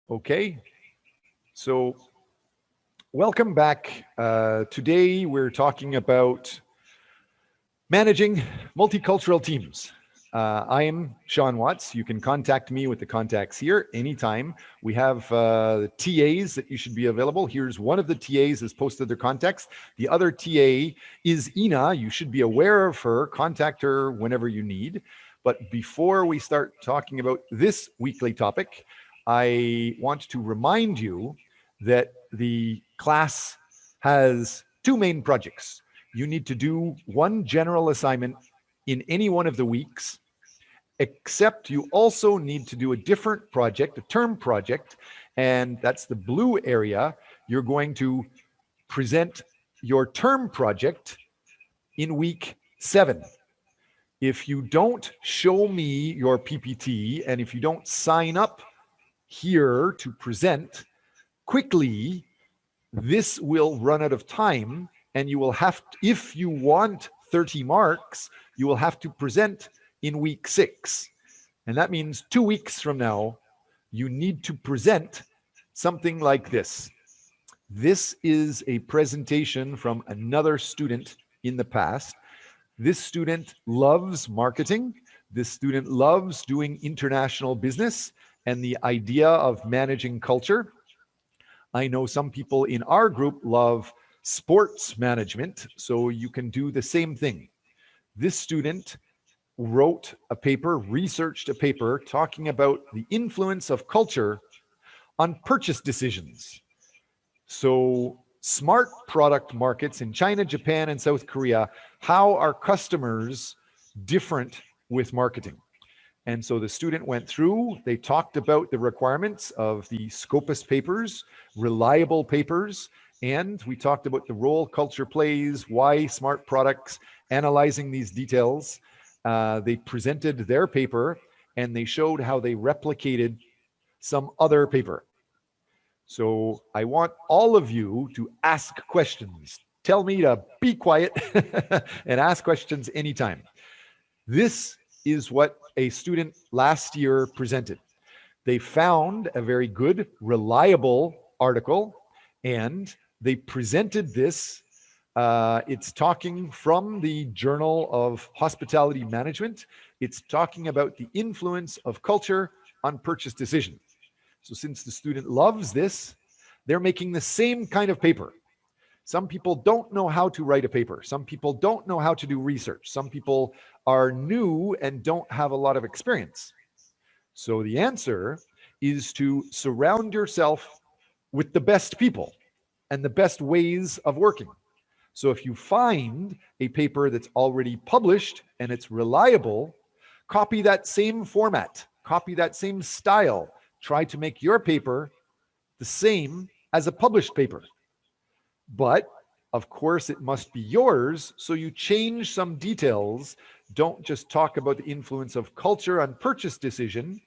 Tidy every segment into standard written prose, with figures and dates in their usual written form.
Okay, so welcome back. Today we're talking about managing multicultural teams. I am Sean Watts. You can contact me with the contacts here anytime. We have the TAs that you should be available. Here's one of the TAs has posted their contacts. The other TA is Ina. You should be aware of her. Contact her whenever you need. But before we start talking about this weekly topic, I want to remind you that the class has two main projects. You need to do one general assignment in any one of the weeks, except you also need to do a different project, a term project, and that's the blue area. You're going to present your term project in week 7. If you don't show me your PPT and if you don't sign up here to present quickly, this will run out of time and you will have to, if you want 30 marks, you will have to present in week 6. And that means 2 weeks from now, you need to present something like this. This is a presentation from another student in the past. This student loves marketing. This student loves doing international business and the idea of managing culture. I know some people in our group love sports management, so you can do the same thing. This student wrote a paper, researched a paper talking about the influence of culture on purchase decisions. So smart product markets in China, Japan, and South Korea, how are customers different with marketing? And so the student went through, they talked about the requirements of the Scopus papers, reliable papers, and we talked about the role culture plays, why smart products, analyzing these details. They presented their paper and they showed how they replicated some other paper. So I want all of you to ask questions. Tell me to be quiet and ask questions anytime. This is what a student last year presented. They found a very good, reliable article, and they presented this. It's talking from the Journal of Hospitality Management. It's talking about the influence of culture on purchase decisions. So since the student loves this, they're making the same kind of paper. Some people don't know how to write a paper. Some people don't know how to do research. Some people are new and don't have a lot of experience. So the answer is to surround yourself with the best people and the best ways of working. So if you find a paper that's already published and it's reliable, copy that same format, copy that same style. Try to make your paper the same as a published paper. But of course, it must be yours, so you change some details. Don't just talk about the influence of culture on purchase decision.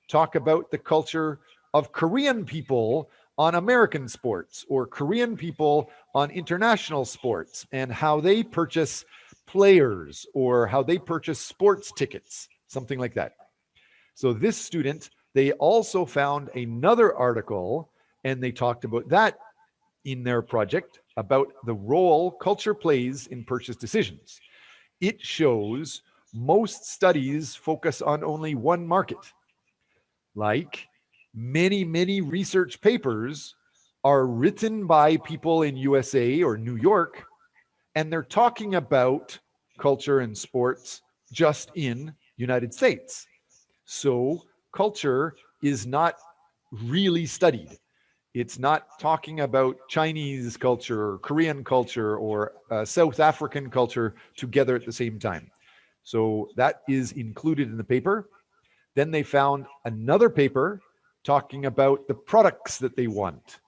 Talk about the culture of Korean people on American sports or Korean people on international sports and how they purchase players or how they purchase sports tickets, something like that. So this student, they also found another article and they talked about that in their project about the role culture plays in purchase decisions. It shows most studies focus on only one market. Like many research papers are written by people in USA or New York, and they're talking about culture and sports just in United States. So culture is not really studied. It's not talking about Chinese culture or Korean culture or South African culture together at the same time. So that is included in the paper. Then they found another paper talking about the products that they want.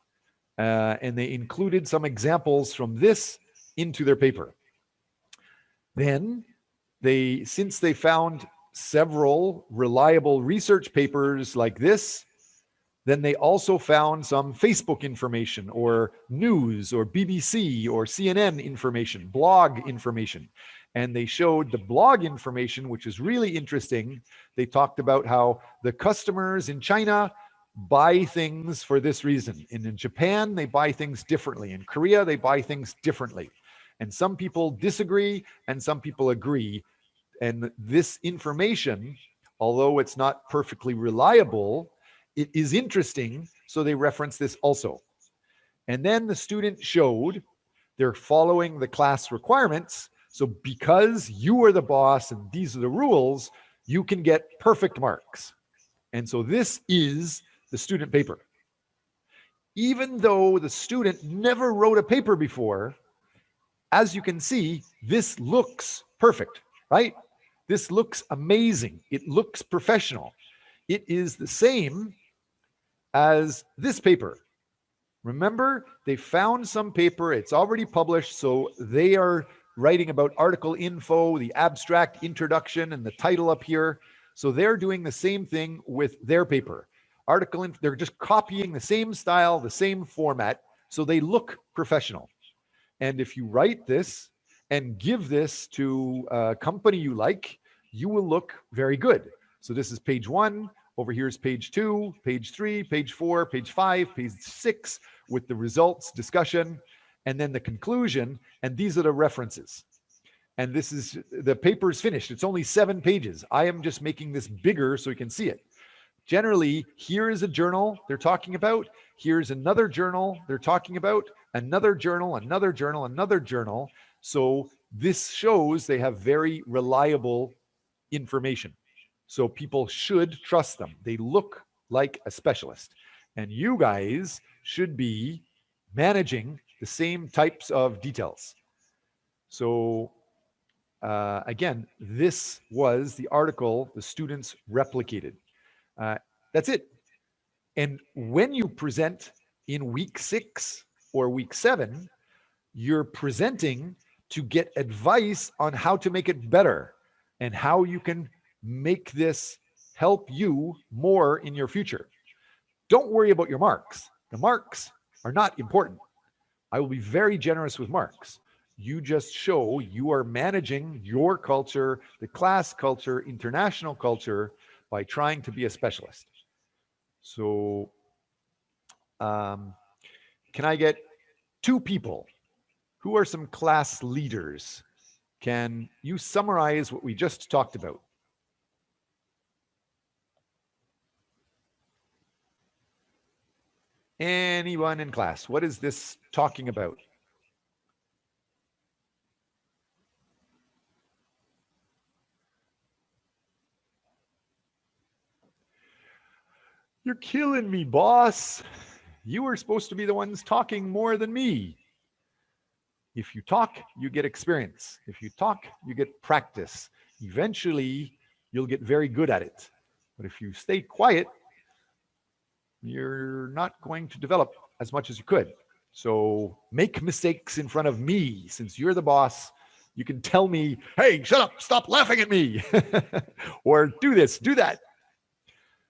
And they included some examples from this into their paper. Then since they found several reliable research papers like this, then they also found some Facebook information or news or BBC or CNN information, blog information. And they showed the blog information, which is really interesting. They talked about how the customers in China buy things for this reason. In Japan, they buy things differently. In Korea, they buy things differently. And some people disagree and some people agree. And this information, although it's not perfectly reliable, it is interesting. So they reference this also. And then the student showed they're following the class requirements. So because you are the boss and these are the rules, you can get perfect marks. And so this is the student paper. Even though the student never wrote a paper before, as you can see, this looks perfect, right? This looks amazing. It looks professional. It is the same as this paper. Remember, they found some paper, it's already published, so they are writing about article info, the abstract introduction, and the title up here. So they're doing the same thing with their paper. They're just copying the same style, the same format, so they look professional. And if you write this and give this to a company you like, you will look very good. So this is page 1. Over here is page 2, page 3, page 4, page 5, page 6 with the results, discussion, and then the conclusion. And these are the references. And this is, the paper is finished. It's only 7 pages. I am just making this bigger so you can see it. Generally, here is a journal they're talking about. Here's another journal they're talking about, another journal, another journal, another journal. So this shows they have very reliable information. So people should trust them. They look like a specialist. And you guys should be managing the same types of details. So again, this was the article the students replicated. That's it. And when you present in week 6 or week 7, you're presenting to get advice on how to make it better and how you can make this help you more in your future. Don't worry about your marks. The marks are not important. I will be very generous with marks. You just show you are managing your culture, the class culture, international culture, by trying to be a specialist. So can I get 2 people? Who are some class leaders? Can you summarize what we just talked about? Anyone in class? What is this talking about? You're killing me, boss. You were supposed to be the ones talking more than me. If you talk, you get experience. If you talk, you get practice. Eventually, you'll get very good at it. But if you stay quiet, you're not going to develop as much as you could. So make mistakes in front of me. Since you're the boss, you can tell me, hey, shut up, stop laughing at me. Or do this, do that.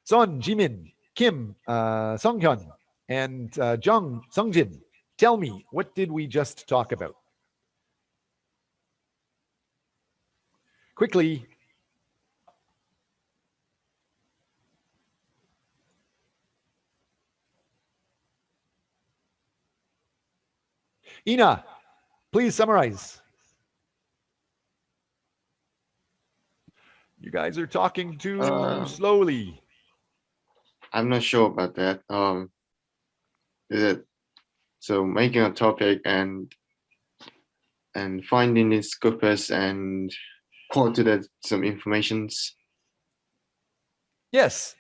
Son, Jimin, Kim, Songhyun, and Jung, Sungjin, tell me, what did we just talk about? Quickly. Ina, please summarize. You guys are talking too slowly. I'm not sure about that. Is it so making a topic and finding its purpose and quoted some informations? Yes.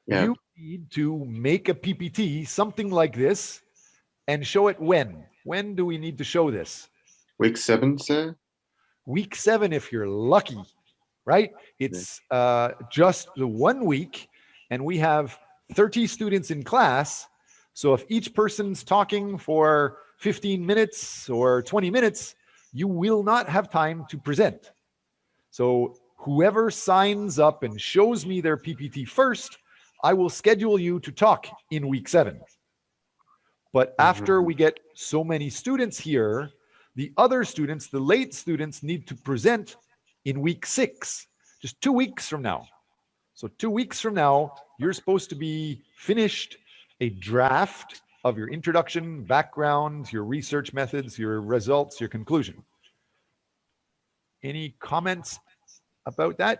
Yeah. You need to make a PPT, something like this, and show it when. When do we need to show this? Week 7, sir? Week 7, if you're lucky, right? It's just the 1 week, and we have 30 students in class. So if each person's talking for 15 minutes or 20 minutes, you will not have time to present. So whoever signs up and shows me their PPT first, I will schedule you to talk in week 7. But after we get so many students here, the other students, the late students, need to present in week 6, just 2 weeks from now. So 2 weeks from now, You're supposed to be finished a draft of your introduction, background, your research methods, your results, your conclusion. Any comments about that?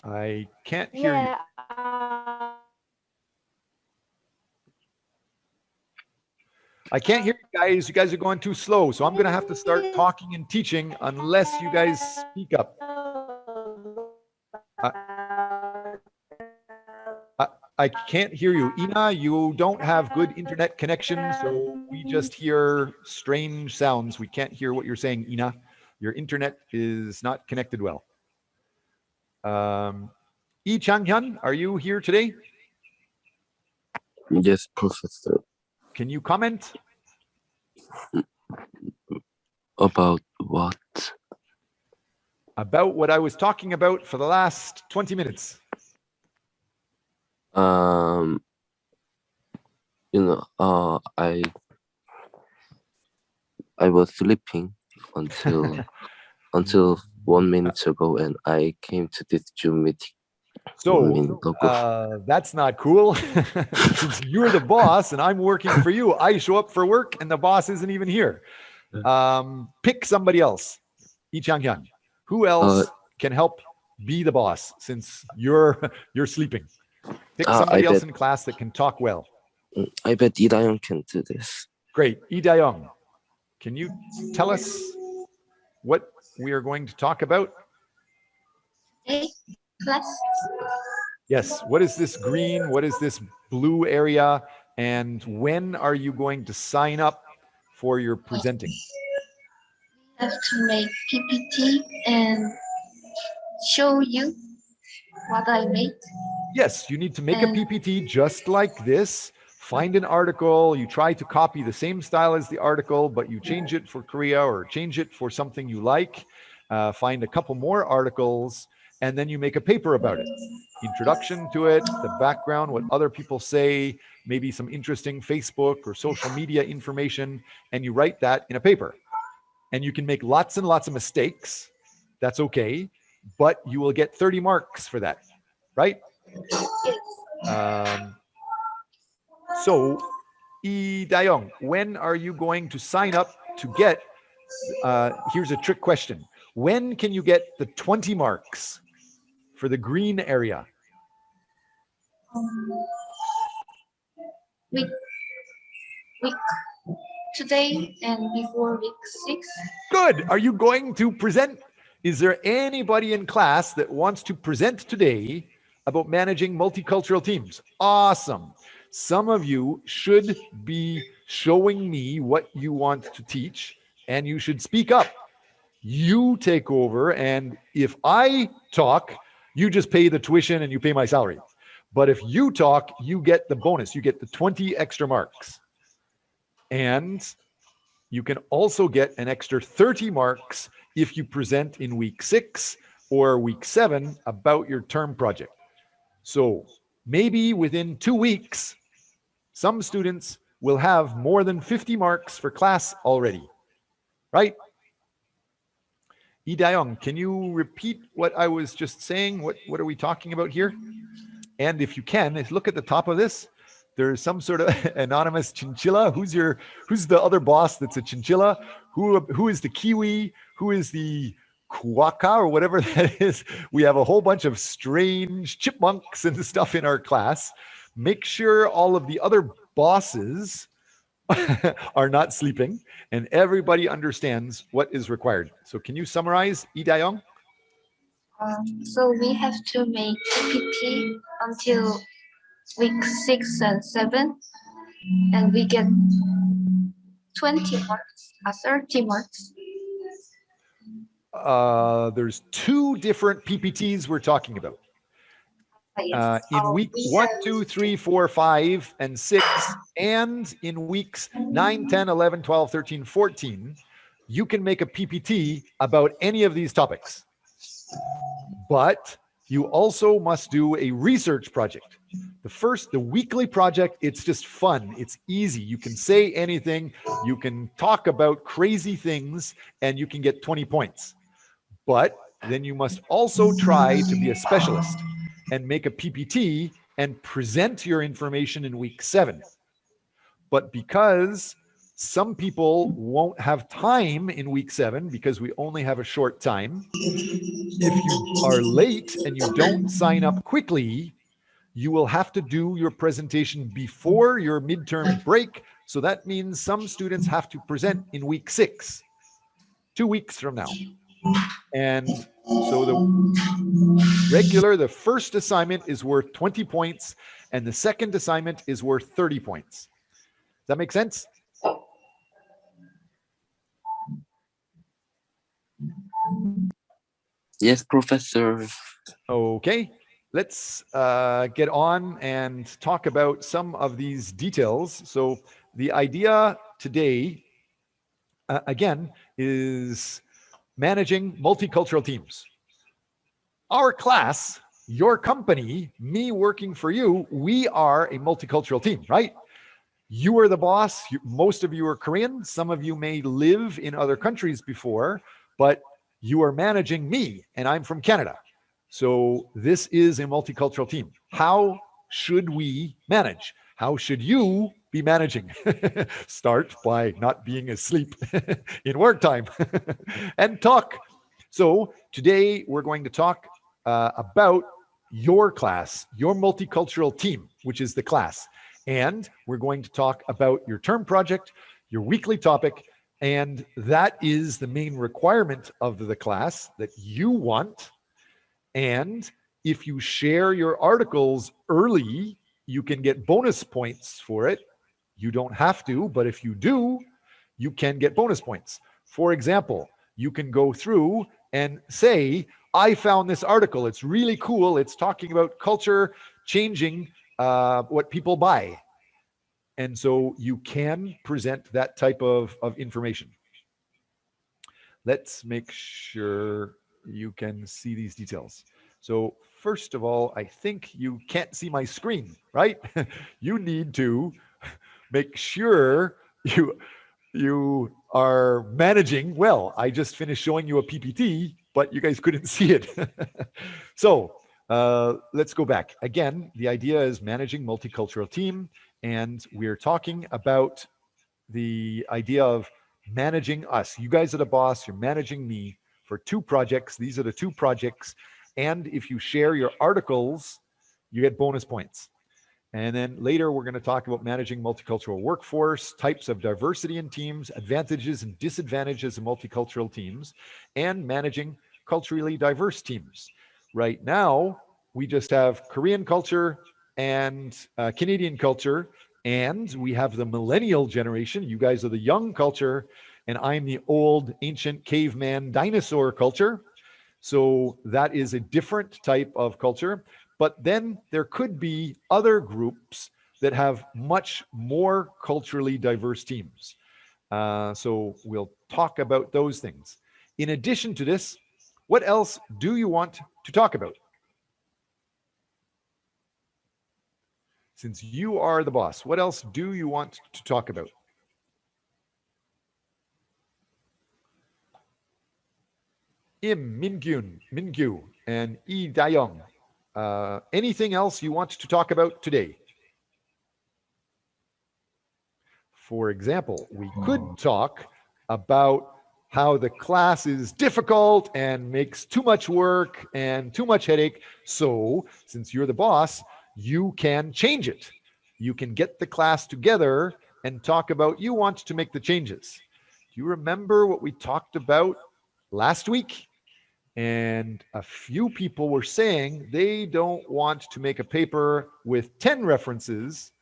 I can't hear you. I can't hear you guys. You guys are going too slow. So I'm going to have to start talking and teaching unless you guys speak up. I can't hear you. Ina, you don't have good internet connection, so we just hear strange sounds. We can't hear what you're saying, Ina. Your internet is not connected well. Yi Changhyun, are you here today? Yes, Professor. Can you comment? About what? About what I was talking about for the last 20 minutes. I was sleeping until 1 minute ago, and I came to this Zoom meeting. So that's not cool. Since you're the boss and I'm working for you, I show up for work and the boss isn't even here. Pick somebody else. Yi Changhyun. Who else can help be the boss since you're sleeping? Pick somebody else in class that can talk well. I bet Lee Dayoung can do this. Great. Lee Dayoung, can you tell us what we are going to talk about? Class. Yes. What is this green? What is this blue area? And when are you going to sign up for your presenting? I have to make PPT and show you what I made. Yes, you need to make a PPT just like this. Find an article. You try to copy the same style as the article, but you change it for Korea or change it for something you like. Find a couple more articles, and then you make a paper about it. Introduction to it, the background, what other people say, maybe some interesting Facebook or social media information, and you write that in a paper. And you can make lots and lots of mistakes. That's okay, but you will get 30 marks for that, right? So, Yi Dayoung, when are you going to sign up to get, here's a trick question. When can you get the 20 marks for the green area? Week today and before week 6. Good. Are you going to present? Is there anybody in class that wants to present today about managing multicultural teams? Awesome. Some of you should be showing me what you want to teach, and you should speak up. You take over, and if I talk, you just pay the tuition and you pay my salary. But if you talk, you get the bonus. You get the 20 extra marks. And you can also get an extra 30 marks if you present in week 6 or week 7 about your term project. So maybe within 2 weeks, some students will have more than 50 marks for class already, right? Yi Dayoung, can you repeat what I was just saying? What are we talking about here? And if you can, look at the top of this. There's some sort of anonymous chinchilla. Who's the other boss that's a chinchilla? Who is the kiwi? Who is the quokka or whatever that is? We have a whole bunch of strange chipmunks and stuff in our class. Make sure all of the other bosses are not sleeping and everybody understands what is required. So can you summarize, Yi Dayoung? So we have to make PPT until week 6 and 7, and we get 20 marks, 30 marks. There's 2 different PPTs we're talking about. In week 1, 2, 3, 4, 5, and 6, and in weeks 9, 10, 11, 12, 13, 14, you can make a PPT about any of these topics. But you also must do a research project. The weekly project, it's just fun. It's easy. You can say anything. You can talk about crazy things, and you can get 20 points. But then you must also try to be a specialist and make a PPT and present your information in week 7. But because some people won't have time in week 7 because we only have a short time, if you are late and you don't sign up quickly, you will have to do your presentation before your midterm break. So that means some students have to present in week 6, 2 weeks from now. And so the first assignment is worth 20 points and the second assignment is worth 30 points. Does that make sense? Yes, Professor. Okay, let's get on and talk about some of these details. So the idea today, again, is managing multicultural teams. Our class, your company, me working for you, we are a multicultural team, right? You are the boss. Most of you are Korean. Some of you may live in other countries before, but you are managing me and I'm from Canada. So this is a multicultural team. How should we manage? How should you be managing? Start by not being asleep in work time and talk. So today we're going to talk about your class, your multicultural team, which is the class. And we're going to talk about your term project, your weekly topic, and that is the main requirement of the class that you want. And if you share your articles early, you can get bonus points for it. You don't have to, but if you do, you can get bonus points. For example, you can go through and say, I found this article. It's really cool. It's talking about culture changing what people buy. And so you can present that type of information. Let's make sure you can see these details. So first of all, I think you can't see my screen, right? You need to make sure you are managing well. I just finished showing you a PPT, but you guys couldn't see it. So let's go back. Again, the idea is managing multicultural team, and we're talking about the idea of managing us. You guys are the boss, you're managing me for 2 projects. These are the 2 projects. And if you share your articles, you get bonus points. And then later, we're going to talk about managing multicultural workforce, types of diversity in teams, advantages and disadvantages of multicultural teams, and managing culturally diverse teams. Right now, we just have Korean culture and Canadian culture, and we have the millennial generation. You guys are the young culture, and I'm the old ancient caveman dinosaur culture. So that is a different type of culture. But then there could be other groups that have much more culturally diverse teams. So we'll talk about those things. In addition to this, what else do you want to talk about? Since you are the boss, what else do you want to talk about? Mingyu, and Yi Dayong. Anything else you want to talk about today? For example, we could talk about how the class is difficult and makes too much work and too much headache. So since you're the boss, you can change it. You can get the class together and talk about you want to make the changes. Do you remember what we talked about last week? And a few people were saying they don't want to make a paper with 10 references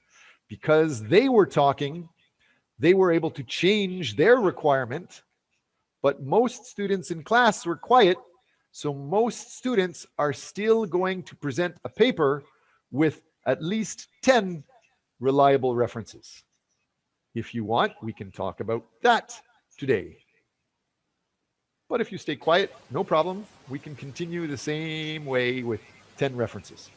because they were able to change their requirement, but most students in class were quiet. So most students are still going to present a paper with at least 10 reliable references. If you want, we can talk about that today. But if you stay quiet, no problem. We can continue the same way with 10 references.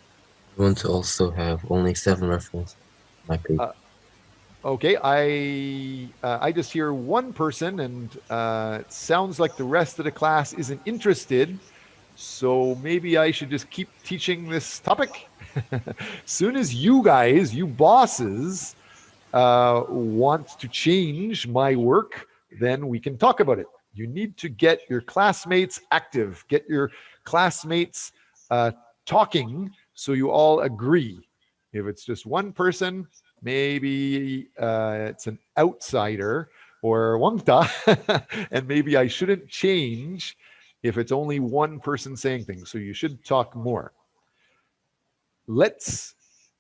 I want to also have only 7 references in my paper. Okay, I just hear one person, and it sounds like the rest of the class isn't interested. So maybe I should just keep teaching this topic. Soon as you guys, you bosses, want to change my work, then we can talk about it. You need to get your classmates active, get your classmates talking so you all agree. If it's just one person, maybe it's an outsider or wangta, and maybe I shouldn't change if it's only one person saying things. So you should talk more. Let's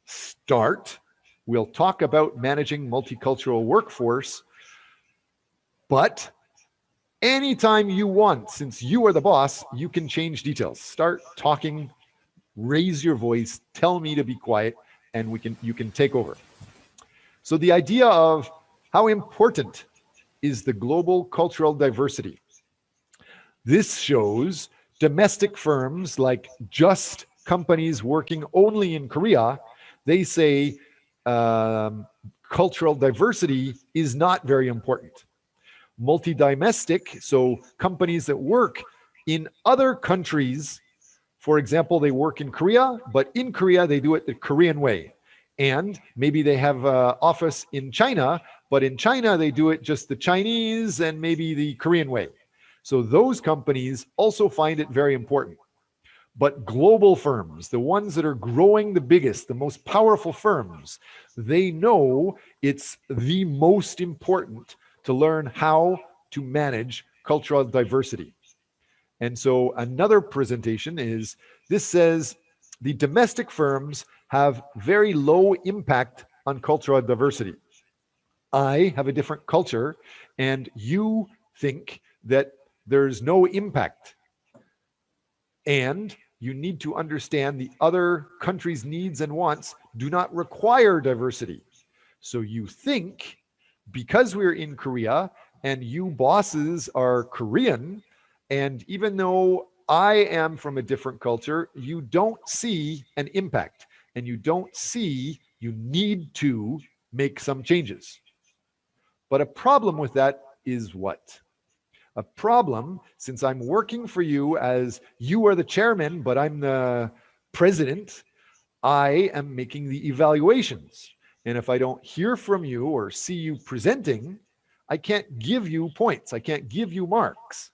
start. We'll talk about managing multicultural workforce, but anytime you want, since you are the boss, you can change details. Start talking, raise your voice, tell me to be quiet, and you can take over. So the idea of how important is the global cultural diversity. This shows domestic firms like Just companies working only in Korea, they say cultural diversity is not very important. Multi-domestic, so companies that work in other countries, for example, they work in Korea, but in Korea, they do it the Korean way. And maybe they have an office in China, but in China, they do it just the Chinese and maybe the Korean way. So those companies also find it very important. But global firms, the ones that are growing the biggest, the most powerful firms, they know it's the most important to learn how to manage cultural diversity. And so another presentation is, this says the domestic firms have very low impact on cultural diversity. I have a different culture, and you think that there's no impact. And you need to understand the other countries' needs and wants do not require diversity. So you think because we're in Korea and you bosses are Korean, and even though I am from a different culture, you don't see an impact, and you don't see you need to make some changes. But a problem with that is what? A problem, since I'm working for you as you are the chairman, but I'm the president, I am making the evaluations. And if I don't hear from you or see you presenting, I can't give you points. I can't give you marks.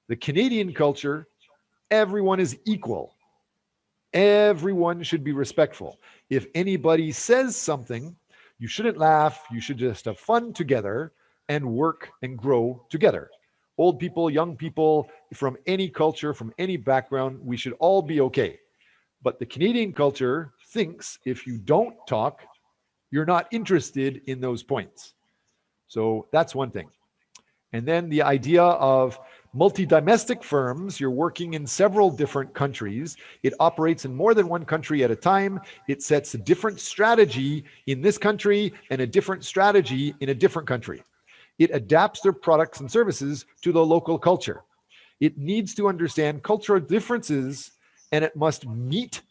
The Canadian culture, everyone is equal. Everyone should be respectful. If anybody says something, you shouldn't laugh. You should just have fun together and work and grow together. Old people, young people, from any culture, from any background, we should all be okay. But the Canadian culture thinks if you don't talk, you're not interested in those points. So that's one thing. And then the idea of multi-domestic firms, you're working in several different countries. It operates in more than one country at a time. It sets a different strategy in this country and a different strategy in a different country. It adapts their products and services to the local culture. It needs to understand cultural differences, and it must meet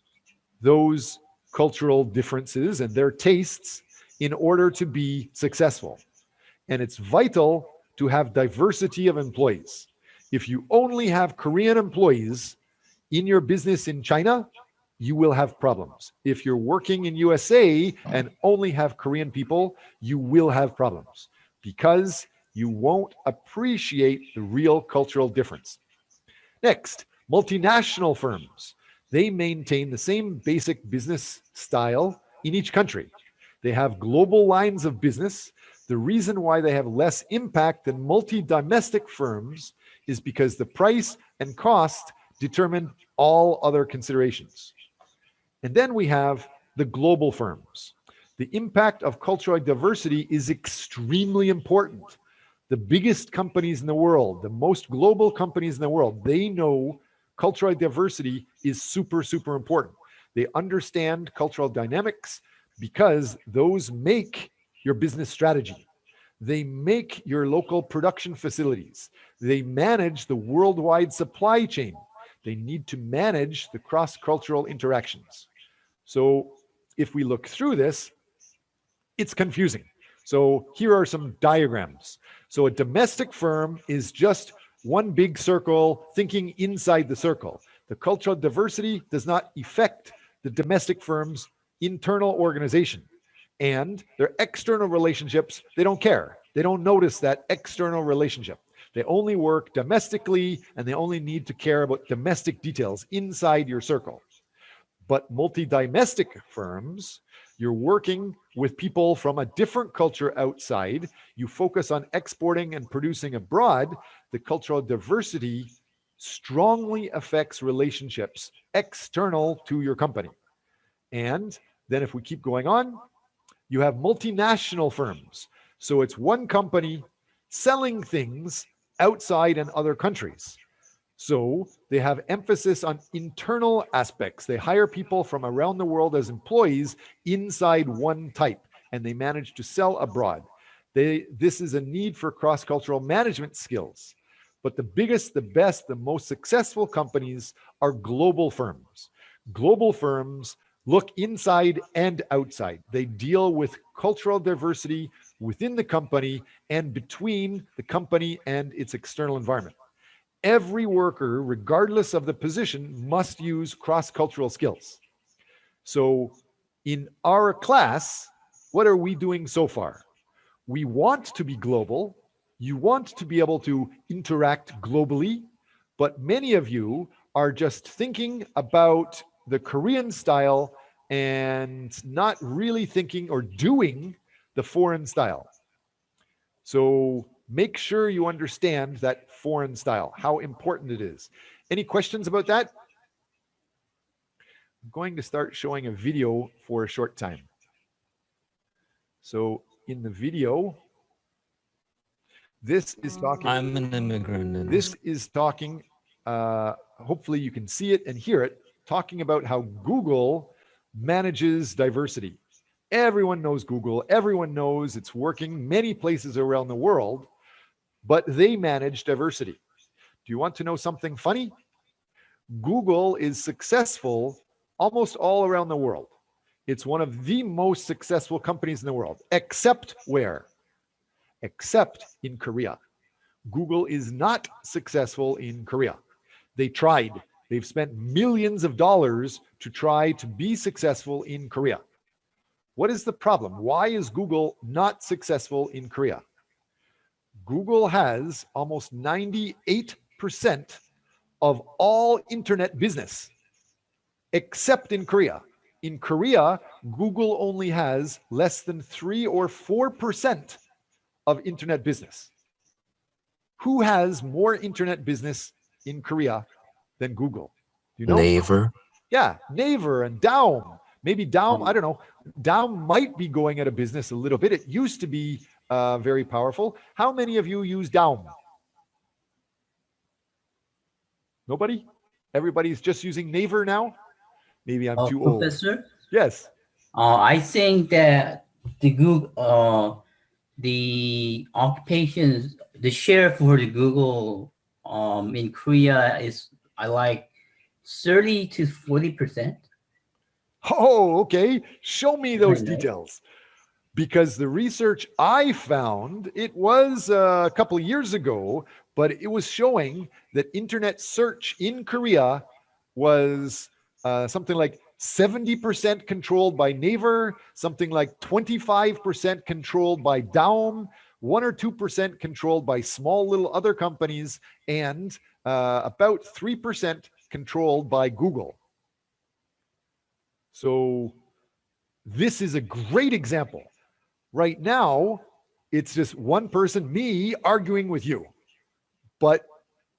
those cultural differences and their tastes in order to be successful. And it's vital to have diversity of employees. If you only have Korean employees in your business in China, you will have problems. If you're working in USA and only have Korean people, you will have problems because you won't appreciate the real cultural difference. Next, multinational firms. They maintain the same basic business style in each country. They have global lines of business. The reason why they have less impact than multi-domestic firms is because the price and cost determine all other considerations. And then we have the global firms. The impact of cultural diversity is extremely important. The biggest companies in the world, the most global companies in the world, they know cultural diversity is super, super important. They understand cultural dynamics because those make your business strategy. They make your local production facilities. They manage the worldwide supply chain. They need to manage the cross-cultural interactions. So if we look through this, it's confusing. So here are some diagrams. So a domestic firm is just one big circle thinking inside the circle. The cultural diversity does not affect the domestic firm's internal organization. And their external relationships, they don't care. They don't notice that external relationship. They only work domestically, and they only need to care about domestic details inside your circle. But multi-domestic firms, you're working with people from a different culture outside. You focus on exporting and producing abroad. The cultural diversity strongly affects relationships external to your company. And then if we keep going on, you have multinational firms. So it's one company selling things outside in other countries. So they have emphasis on internal aspects. They hire people from around the world as employees inside one type, and they manage to sell abroad. This is a need for cross-cultural management skills. But the biggest, the best, the most successful companies are global firms. Global firms look inside and outside. They deal with cultural diversity within the company and between the company and its external environment. Every worker, regardless of the position, must use cross-cultural skills. So in our class, what are we doing so far? We want to be global. You want to be able to interact globally, but many of you are just thinking about the Korean style and not really thinking or doing the foreign style. So make sure you understand that foreign style, how important it is. Any questions about that? I'm going to start showing a video for a short time. So in the video, this is talking. I'm an immigrant. This is talking, hopefully you can see it and hear it, talking about how Google manages diversity. Everyone knows Google. Everyone knows it's working many places around the world, but they manage diversity. Do you want to know something funny? Google is successful almost all around the world. It's one of the most successful companies in the world, except where? Except in Korea. Google is not successful in Korea. They tried. They've spent millions of dollars to try to be successful in Korea. What is the problem? Why is Google not successful in Korea? Google has almost 98% of all internet business, except in Korea. In Korea, Google only has less than 3 or 4% of internet business. Who has more internet business in Korea than Google? Do you know? Naver. Yeah, Naver and Daum. Maybe Daum, I don't know. Daum might be going out of business a little bit. It used to be very powerful. How many of you use Daum? Nobody? Everybody's just using Naver now? Maybe I'm too old. Professor? Yes. I think that the Google, the occupations, the share for the Google in Korea is, I like 30 to 40%. Oh, okay. Show me those Right. details. Because the research I found, it was a couple of years ago, but it was showing that internet search in Korea was something like 70% controlled by Naver, something like 25% controlled by Daum, 1 or 2% controlled by small little other companies, and about 3% controlled by Google. So this is a great example. Right now, it's just one person, me, arguing with you. But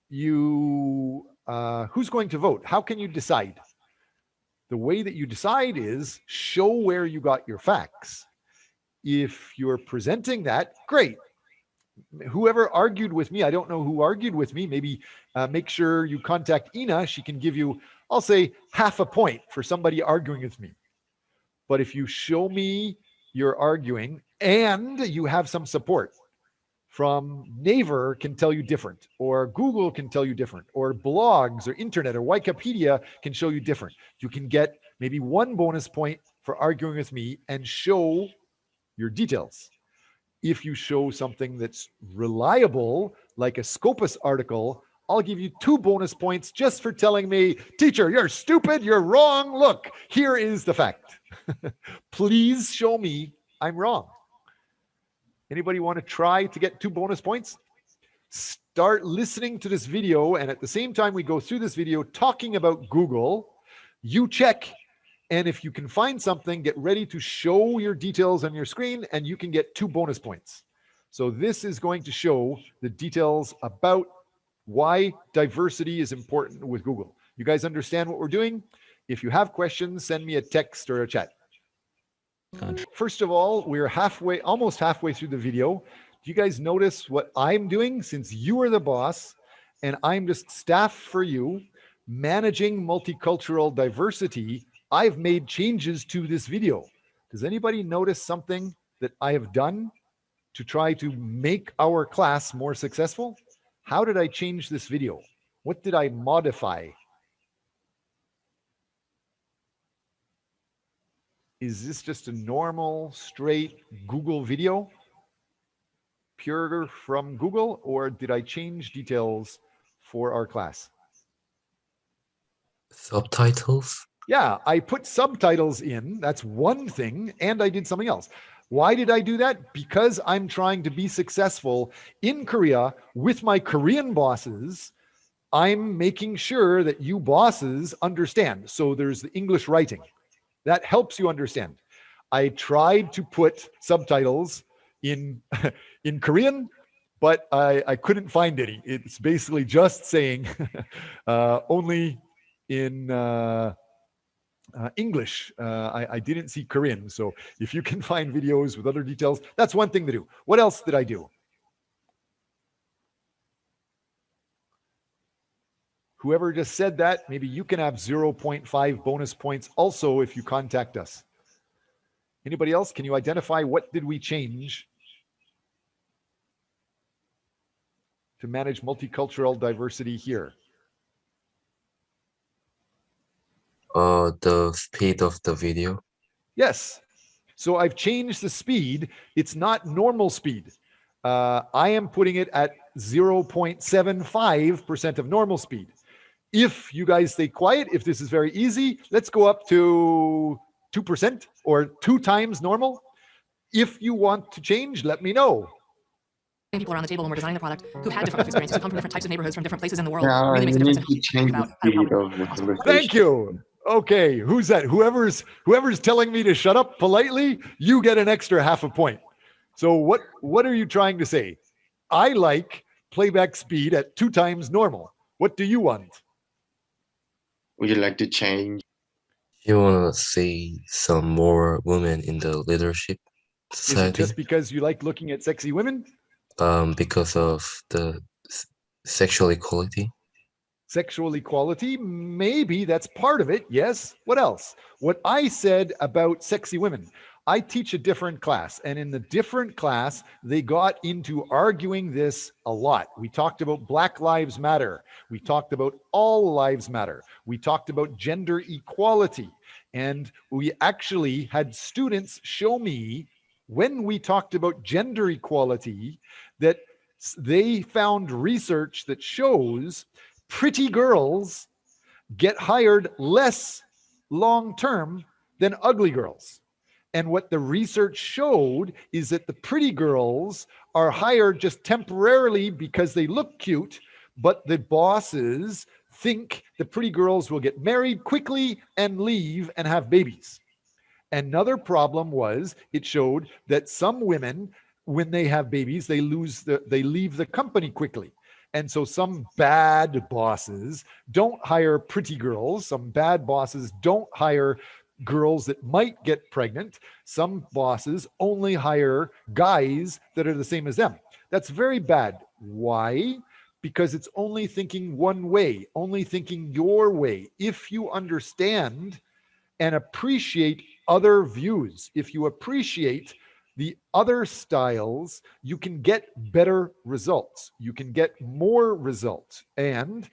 you, who's going to vote? How can you decide? The way that you decide is show where you got your facts. If you're presenting that, great. Whoever argued with me, I don't know who argued with me. Maybe make sure you contact Ina. She can give you, I'll say, half a point for somebody arguing with me. But if you show me you're arguing and you have some support from Naver can tell you different, or Google can tell you different, or blogs or internet or Wikipedia can show you different. You can get maybe 1 bonus point for arguing with me and show your details. If you show something that's reliable, like a Scopus article I'll give you 2 bonus points just for telling me, teacher, you're stupid, you're wrong. Look, here is the fact. Please show me I'm wrong. Anybody want to try to get 2 bonus points? Start listening to this video, and at the same time we go through this video talking about Google, you check, and if you can find something, get ready to show your details on your screen, and you can get 2 bonus points. So this is going to show the details about why diversity is important with Google. You guys understand what we're doing? If you have questions, send me a text or a chat. First of all, we're almost halfway through the video. Do you guys notice what I'm doing? Since you are the boss and I'm just staff for you, managing multicultural diversity, I've made changes to this video. Does anybody notice something that I have done to try to make our class more successful? How did I change this video? What did I modify? Is this just a normal, straight Google video? Pure from Google, or did I change details for our class? Subtitles? Yeah, I put subtitles in. That's one thing. And I did something else. Why did I do that? Because I'm trying to be successful in Korea with my Korean bosses. I'm making sure that you bosses understand. So there's the English writing. That helps you understand. I tried to put subtitles in Korean, but I couldn't find any. It's basically just saying only in English. I didn't see Korean. So if you can find videos with other details, that's one thing to do. What else did I do? Whoever just said that, maybe you can have 0.5 bonus points also if you contact us. Anybody else? Can you identify what did we change to manage multicultural diversity here? The speed of the video. Yes. So I've changed the speed. It's not normal speed. I am putting it at 0.75% of normal speed. If you guys stay quiet, if this is very easy, let's go up to 2% or 2 times normal. If you want to change, let me know. People around the table when we're designing the product who had different life experiences, who come from different types of neighborhoods, from different places in the world, Yeah, really makes a you difference need in to change the about speed how of the conversation. Thank you. Okay, who's that? Whoever's telling me to shut up politely, you get an extra half a point. So what are you trying to say? I like playback speed at 2 times normal. What do you want? Would you like to change? You want to see some more women in the leadership Is it society? just because you like looking at sexy women? Because of the sexual equality. Sexual equality, maybe that's part of it. Yes. What else? What I said about sexy women, I teach a different class, and in the different class, they got into arguing this a lot. We talked about Black Lives Matter. We talked about All Lives Matter. We talked about gender equality. And we actually had students show me when we talked about gender equality that they found research that shows pretty girls get hired less long-term than ugly girls. And what the research showed is that the pretty girls are hired just temporarily because they look cute, but the bosses think the pretty girls will get married quickly and leave and have babies. Another problem was it showed that some women, when they have babies, they leave the company quickly. And so some bad bosses don't hire pretty girls. Some bad bosses don't hire girls that might get pregnant. Some bosses only hire guys that are the same as them. That's very bad. Why? Because it's only thinking one way, only thinking your way. If you understand and appreciate other views, if you appreciate the other styles, you can get better results. You can get more results. And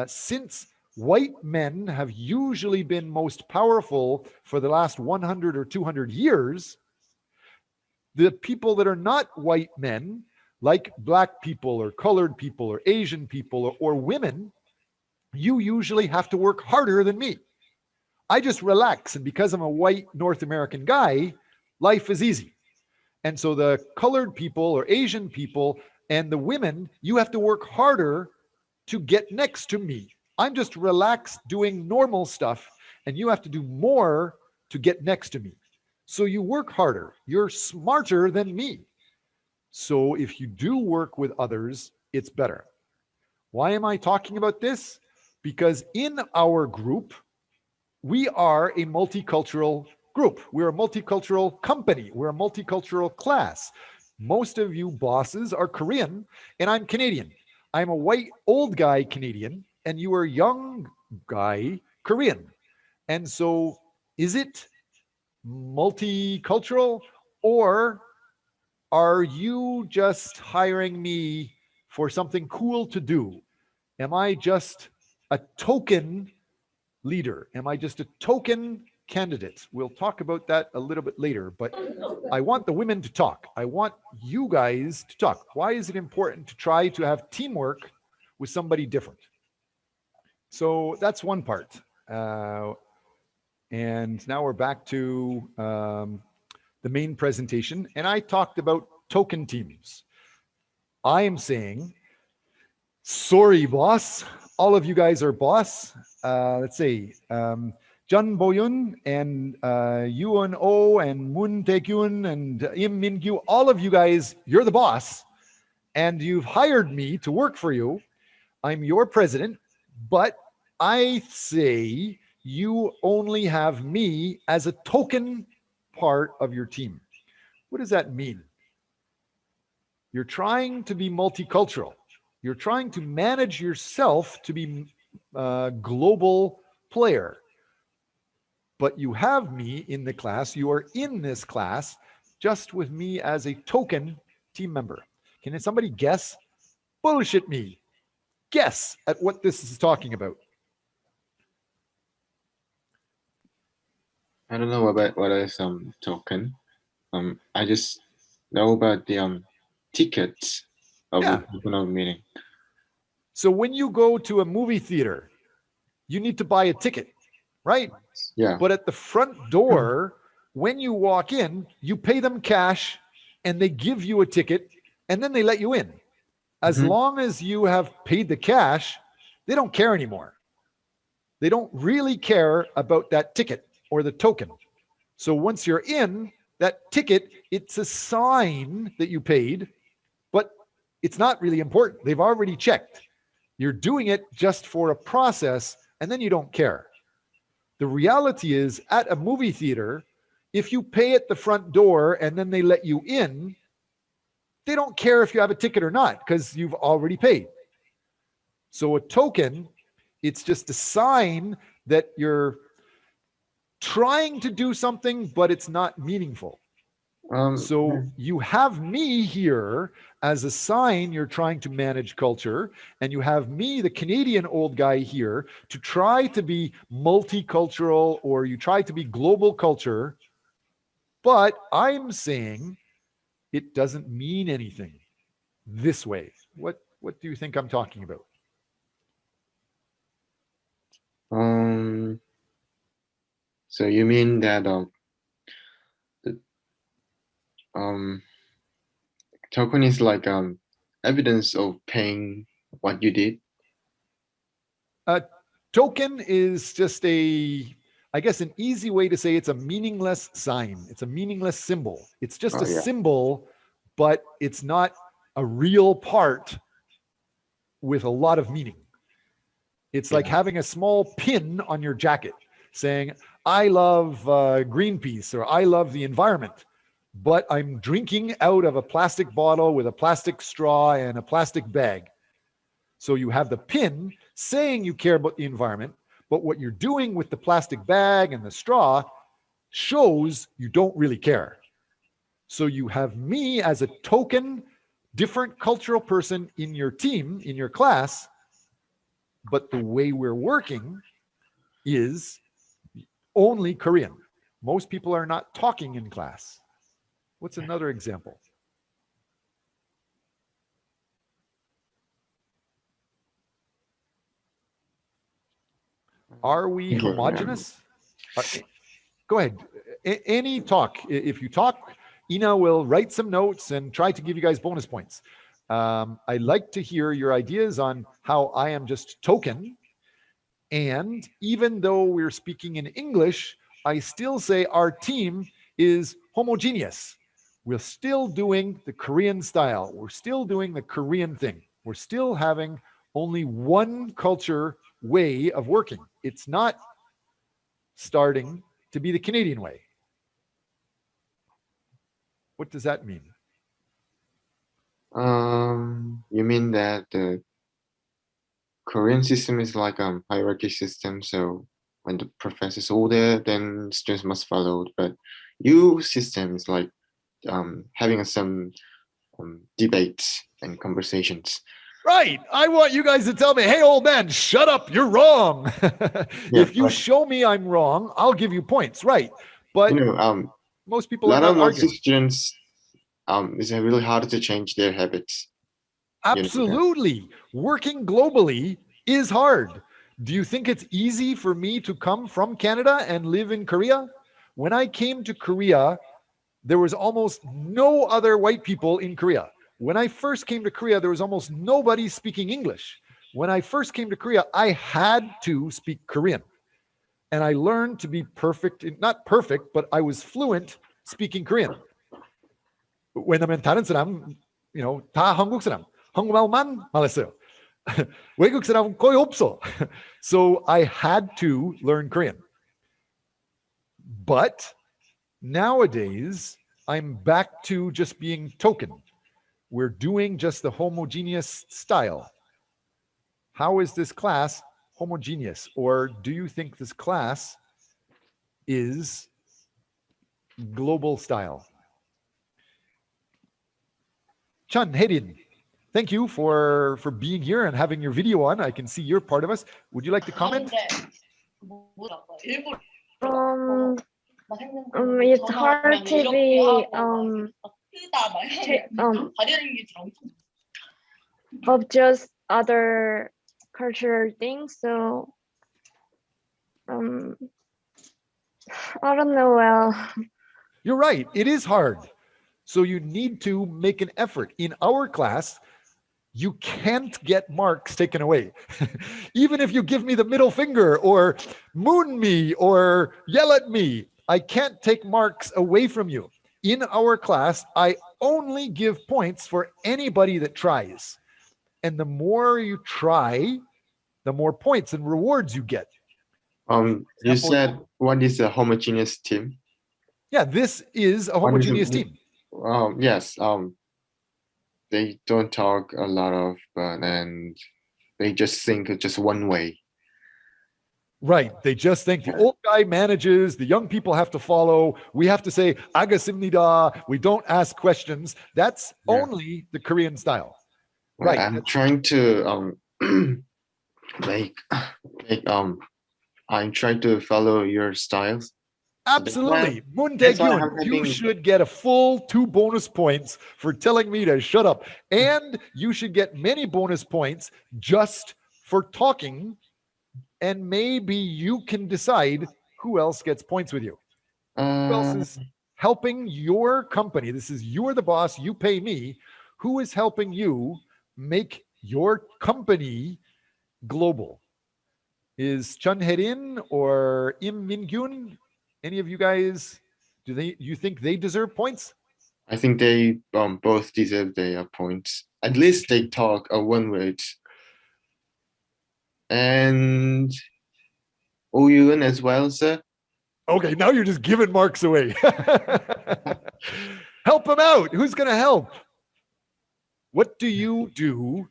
since white men have usually been most powerful for the last 100 or 200 years, the people that are not white men like Black people or colored people or Asian people or women, you usually have to work harder than me. I just relax. And because I'm a white North American guy, life is easy. And so the colored people or Asian people and the women, you have to work harder to get next to me. I'm just relaxed doing normal stuff, and you have to do more to get next to me. So you work harder. You're smarter than me. So if you do work with others, it's better. Why am I talking about this? Because in our group, we are a multicultural group. We're a multicultural company. We're a multicultural class. Most of you bosses are Korean, and I'm Canadian. I'm a white old guy Canadian, and you are young guy Korean. And so is it multicultural, or are you just hiring me for something cool to do? Am I just a token leader? Am I just a token candidate? We'll talk about that a little bit later, but I want the women to talk. I want you guys to talk. Why is it important to try to have teamwork with somebody different? So that's one part. And now we're back to the main presentation. And I talked about token teams. I am saying, sorry, boss. All of you guys are boss. Let's say Jun Boyun and Yuan Oh and Moon Tae-kyun and Im Min-kyu, all of you guys, you're the boss. And you've hired me to work for you. I'm your president, but I say you only have me as a token part of your team. What does that mean? You're trying to be multicultural. You're trying to manage yourself to be a global player. But you have me in the class. You are in this class just with me as a token team member. Can somebody guess? Bullshit me. Guess at what this is talking about. I don't know about what is token. I just know about the tickets of Yeah. the meeting. So when you go to a movie theater, you need to buy a ticket, right? Yeah. But at the front door, when you walk in, you pay them cash and they give you a ticket and then they let you in. As long as you have paid the cash, they don't care anymore. They don't really care about that ticket or the token. So once you're in, that ticket, it's a sign that you paid, but it's not really important. They've already checked. You're doing it just for a process, and then you don't care. The reality is, at a movie theater, if you pay at the front door and then they let you in, they don't care if you have a ticket or not because you've already paid. So a token, it's just a sign that you're trying to do something, but it's not meaningful. So you have me here as a sign you're trying to manage culture, and you have me, the Canadian old guy, here to try to be multicultural, or you try to be global culture. But I'm saying it doesn't mean anything this way. What do you think I'm talking about? So you mean that token is like evidence of paying what you did? Token is just I guess an easy way to say it's a meaningless sign. It's a meaningless symbol. It's just a symbol, but it's not a real part with a lot of meaning. It's like having a small pin on your jacket saying, I love Greenpeace, or I love the environment, but I'm drinking out of a plastic bottle with a plastic straw and a plastic bag. So you have the pin saying you care about the environment, but what you're doing with the plastic bag and the straw shows you don't really care. So you have me as a token, different cultural person in your team, in your class, but the way we're working is only Korean. Most people are not talking in class. What's another example? Are we Yeah. homogenous? Go ahead. Any talk. If you talk, Ina will write some notes and try to give you guys bonus points. I like to hear your ideas on how I am just token. And even though we're speaking in English, I still say our team is homogeneous. We're still doing the Korean style. We're still doing the Korean thing. We're still having only one culture way of working. It's not starting to be the Canadian way. What does that mean? You mean that the Korean system is like a hierarchy system, so when the professor's older, then students must follow. But your system is like having some debates and conversations. Right. I want you guys to tell me, hey, old man, shut up. You're wrong. If you but, show me I'm wrong, I'll give you points. Right. But most a people are lot not of non arguing. students, it's really hard to change their habits. Absolutely. Working globally is hard. Do you think it's easy for me to come from Canada and live in Korea? When I came to Korea, there was almost no other white people in Korea. When I first came to Korea, there was almost nobody speaking English. When I first came to Korea, I had to speak Korean. And I learned to be perfect, not perfect, but I was fluent speaking Korean. 왜냐면 다른 사람, 다 한국 사람, 한국말만 말했어요. 외국 사람 거의 없어. So I had to learn Korean. But nowadays, I'm back to just being token. We're doing just the homogeneous style. How is this class homogeneous? Or do you think this class is global style? Chan Hedin, thank you for being here and having your video on. I can see you're part of us. Would you like to comment? It's hard to be of just other cultural things. So I don't know. Well, you're right. It is hard. So you need to make an effort. In our class, you can't get marks taken away. Even if you give me the middle finger or moon me or yell at me, I can't take marks away from you. In our class, I only give points for anybody that tries. And the more you try, the more points and rewards you get. You said what is a homogeneous team? Yeah, this is a homogeneous team. Yes. They don't talk a lot of, and they just think just one way. Right. They just think the old guy manages, the young people have to follow. We have to say, "Agasimnida." We don't ask questions. That's only the Korean style. Right. I'm trying to I'm trying to follow your styles. Absolutely. Moon Dae-gyun, you should get a full 2 bonus points for telling me to shut up. And you should get many bonus points just for talking. And maybe you can decide who else gets points with you. Who else is helping your company? This is, you're the boss, you pay me. Who is helping you make your company global? Is Chun Hae-in or Im Min-gyun? Any of you guys, you think they deserve points? I think they both deserve their points. At least they talk a one word. And Oyun as well, sir. Okay, now you're just giving marks away. Help them out. Who's going to help? What do you do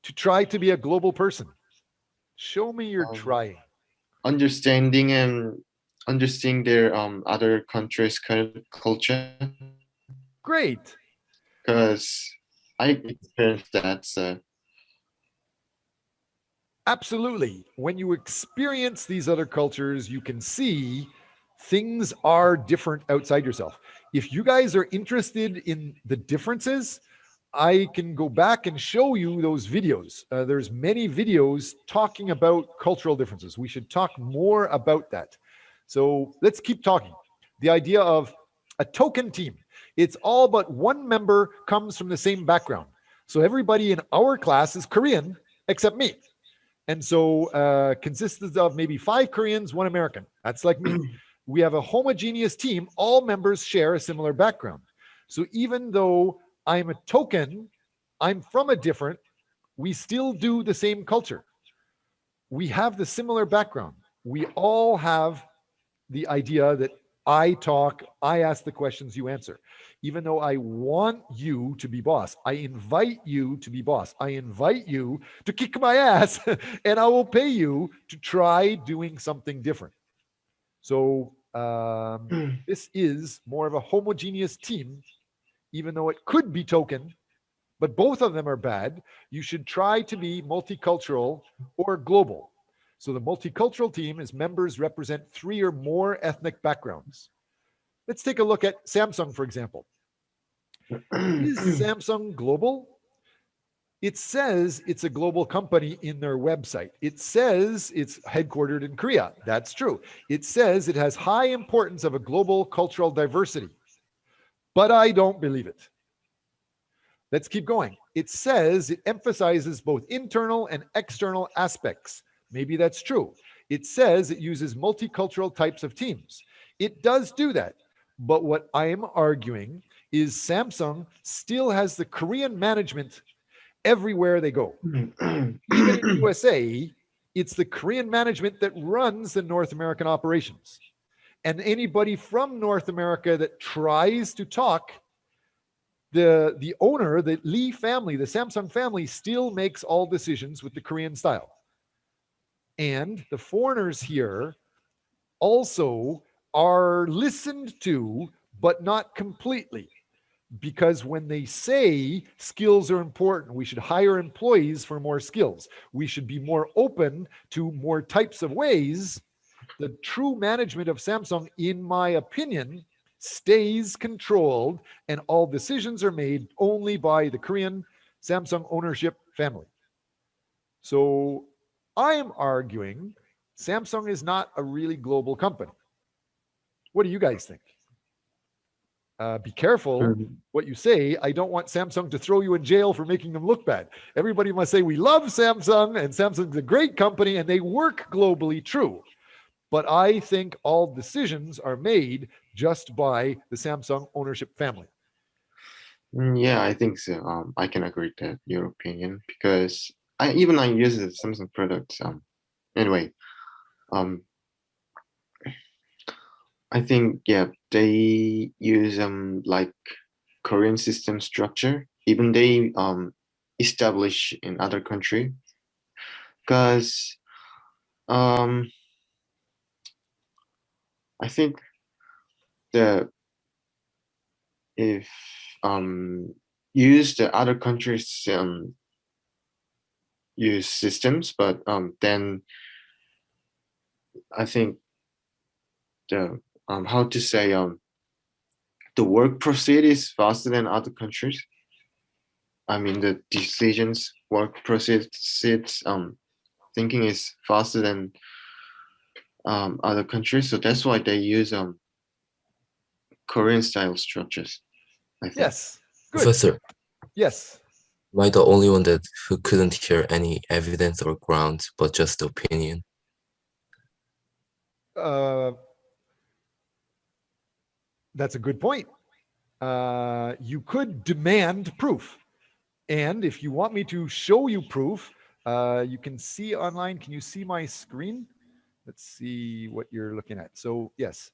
to try to be a global person? Show me you're trying. Understanding their other countries' culture. Great. Because I experienced that, so. Absolutely. When you experience these other cultures, you can see things are different outside yourself. If you guys are interested in the differences, I can go back and show you those videos. There's many videos talking about cultural differences. We should talk more about that. So let's keep talking. The idea of a token team. It's all but one member comes from the same background. So everybody in our class is Korean except me. And so consists of maybe 5 Koreans, 1 American. That's like me. We have a homogeneous team. All members share a similar background. So even though I'm a token, I'm from a different, we still do the same culture. We have the similar background. We all have the idea that I talk, I ask the questions, you answer. Even though I want you to be boss, I invite you to be boss. I invite you to kick my ass and I will pay you to try doing something different. So this is more of a homogeneous team, even though it could be token, but both of them are bad. You should try to be multicultural or global. So the multicultural team is members represent 3 or more ethnic backgrounds. Let's take a look at Samsung, for example. Is Samsung global? It says it's a global company in their website. It says it's headquartered in Korea. That's true. It says it has high importance of a global cultural diversity, but I don't believe it. Let's keep going. It says it emphasizes both internal and external aspects. Maybe that's true. It says it uses multicultural types of teams. It does do that. But what I am arguing is Samsung still has the Korean management everywhere they go. Even in USA, it's the Korean management that runs the North American operations. And anybody from North America that tries to talk, the owner, the Lee family, the Samsung family, still makes all decisions with the Korean style. And the foreigners here also are listened to, but not completely. Because when they say skills are important, we should hire employees for more skills. We should be more open to more types of ways. The true management of Samsung, in my opinion, stays controlled and all decisions are made only by the Korean Samsung ownership family. So I am arguing Samsung is not a really global company. What do you guys think? Be careful what you say. I don't want Samsung to throw you in jail for making them look bad. Everybody must say we love Samsung and Samsung's a great company and they work globally, true. But I think all decisions are made just by the Samsung ownership family. Yeah, I think so. I can agree with that, your opinion, because I use the Samsung products. Anyway, I think they use like Korean system structure, even they establish in other country, because I think that if use the other countries use systems, but then I think the how to say the work proceed is faster than other countries. I mean the decisions work proceeds thinking is faster than other countries, so that's why they use Korean style structures, I think. Yes. Good. Professor, Yes. am I the only one who couldn't hear any evidence or grounds, but just opinion? That's a good point. You could demand proof. And if you want me to show you proof, you can see online. Can you see my screen? Let's see what you're looking at. So yes,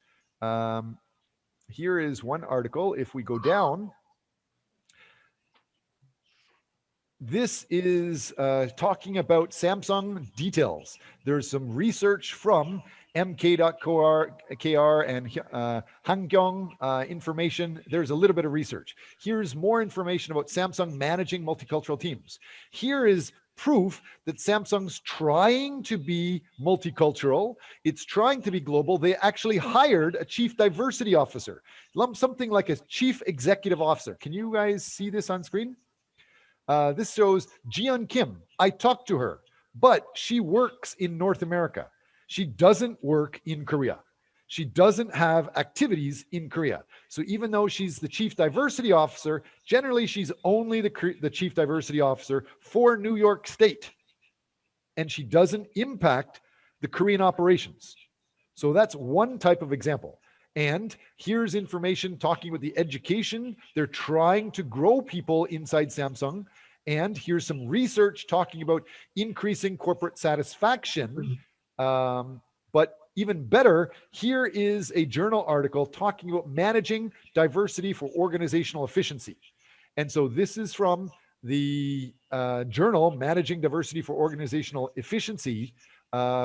here is one article. If we go down, this is talking about Samsung details. There's some research from mk.kr and Hangyong information. There's a little bit of research. Here's more information about Samsung managing multicultural teams. Here is proof that Samsung's trying to be multicultural. It's trying to be global. They actually hired a chief diversity officer, something like a chief executive officer. Can you guys see this on screen? This shows Jiyeon Kim. I talked to her, but she works in North America. She doesn't work in Korea. She doesn't have activities in Korea. So even though she's the chief diversity officer, generally she's only the chief diversity officer for New York State. And she doesn't impact the Korean operations. So that's one type of example. And here's information talking about the education. They're trying to grow people inside Samsung. And here's some research talking about increasing corporate satisfaction. But even better, here is a journal article talking about managing diversity for organizational efficiency. And so this is from the journal Managing Diversity for Organizational Efficiency,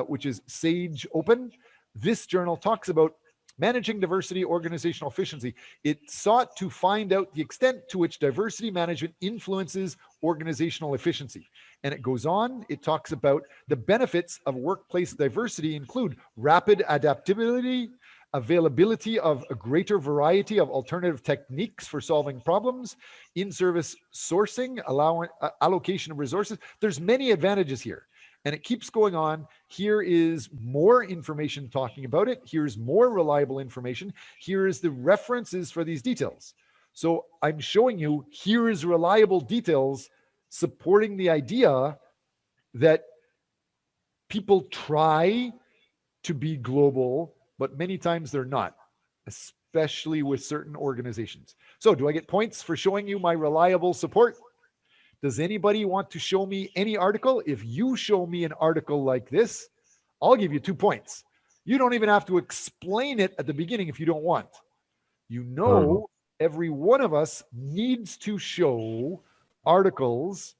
which is Sage Open. This journal talks about managing diversity organizational efficiency. It sought to find out the extent to which diversity management influences organizational efficiency. And it goes on, it talks about the benefits of workplace diversity include rapid adaptability, availability of a greater variety of alternative techniques for solving problems, in-service sourcing, allocation of resources. There's many advantages here. And it keeps going on. Here is more information talking about it. Here's more reliable information. Here is the references for these details. So I'm showing you, here is reliable details supporting the idea that people try to be global, but many times they're not, especially with certain organizations. So do I get points for showing you my reliable support? Does anybody want to show me any article? If you show me an article like this, I'll give you 2 points. You don't even have to explain it at the beginning if you don't want. You know, every one of us needs to show articles,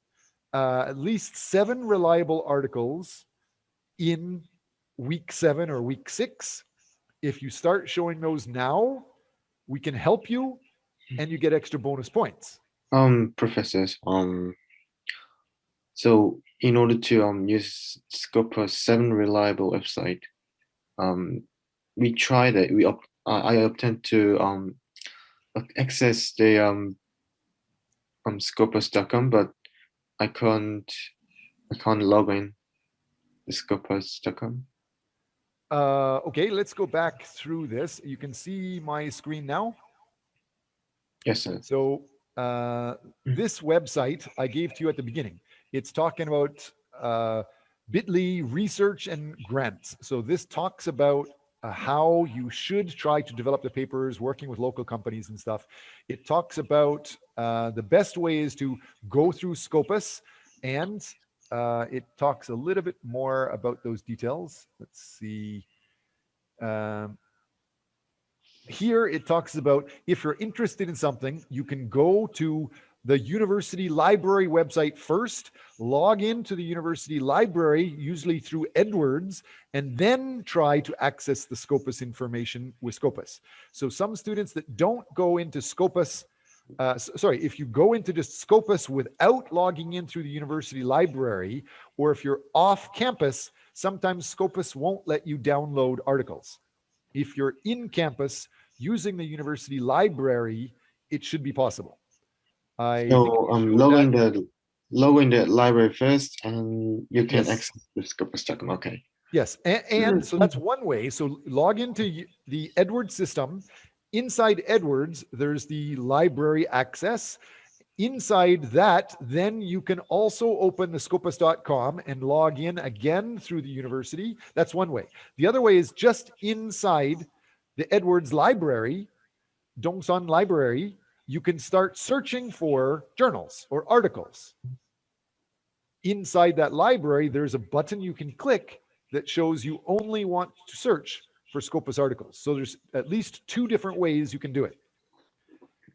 at least 7 reliable articles in week 7 or week 6. If you start showing those now, we can help you and you get extra bonus points. Professors, so in order to use Scopus 7 reliable website, we tried it. I attempted to access the Scopus.com, but I can't log in the Scopus.com. Okay, let's go back through this. You can see my screen now. Yes, sir. So this website I gave to you at the beginning, it's talking about bit.ly research and grants. So this talks about how you should try to develop the papers, working with local companies and stuff. It talks about the best way is to go through Scopus, and it talks a little bit more about those details. Let's see. Here it talks about if you're interested in something, you can go to the university library website first, log into the university library, usually through Edwards, and then try to access the Scopus information with Scopus. So some students that don't go into Scopus, if you go into just Scopus without logging in through the university library, or if you're off campus, sometimes Scopus won't let you download articles. If you're in campus using the university library, it should be possible. So log in the library first, and you can access the Scopus.com. Okay. Yes, and so that's one way. So log into the Edwards system. Inside Edwards, there's the library access. Inside that, then you can also open the Scopus.com and log in again through the university. That's one way. The other way is just inside the Edwards library, Dongsan library, you can start searching for journals or articles. Inside that library, there's a button you can click that shows you only want to search for Scopus articles. So there's at least 2 different ways you can do it.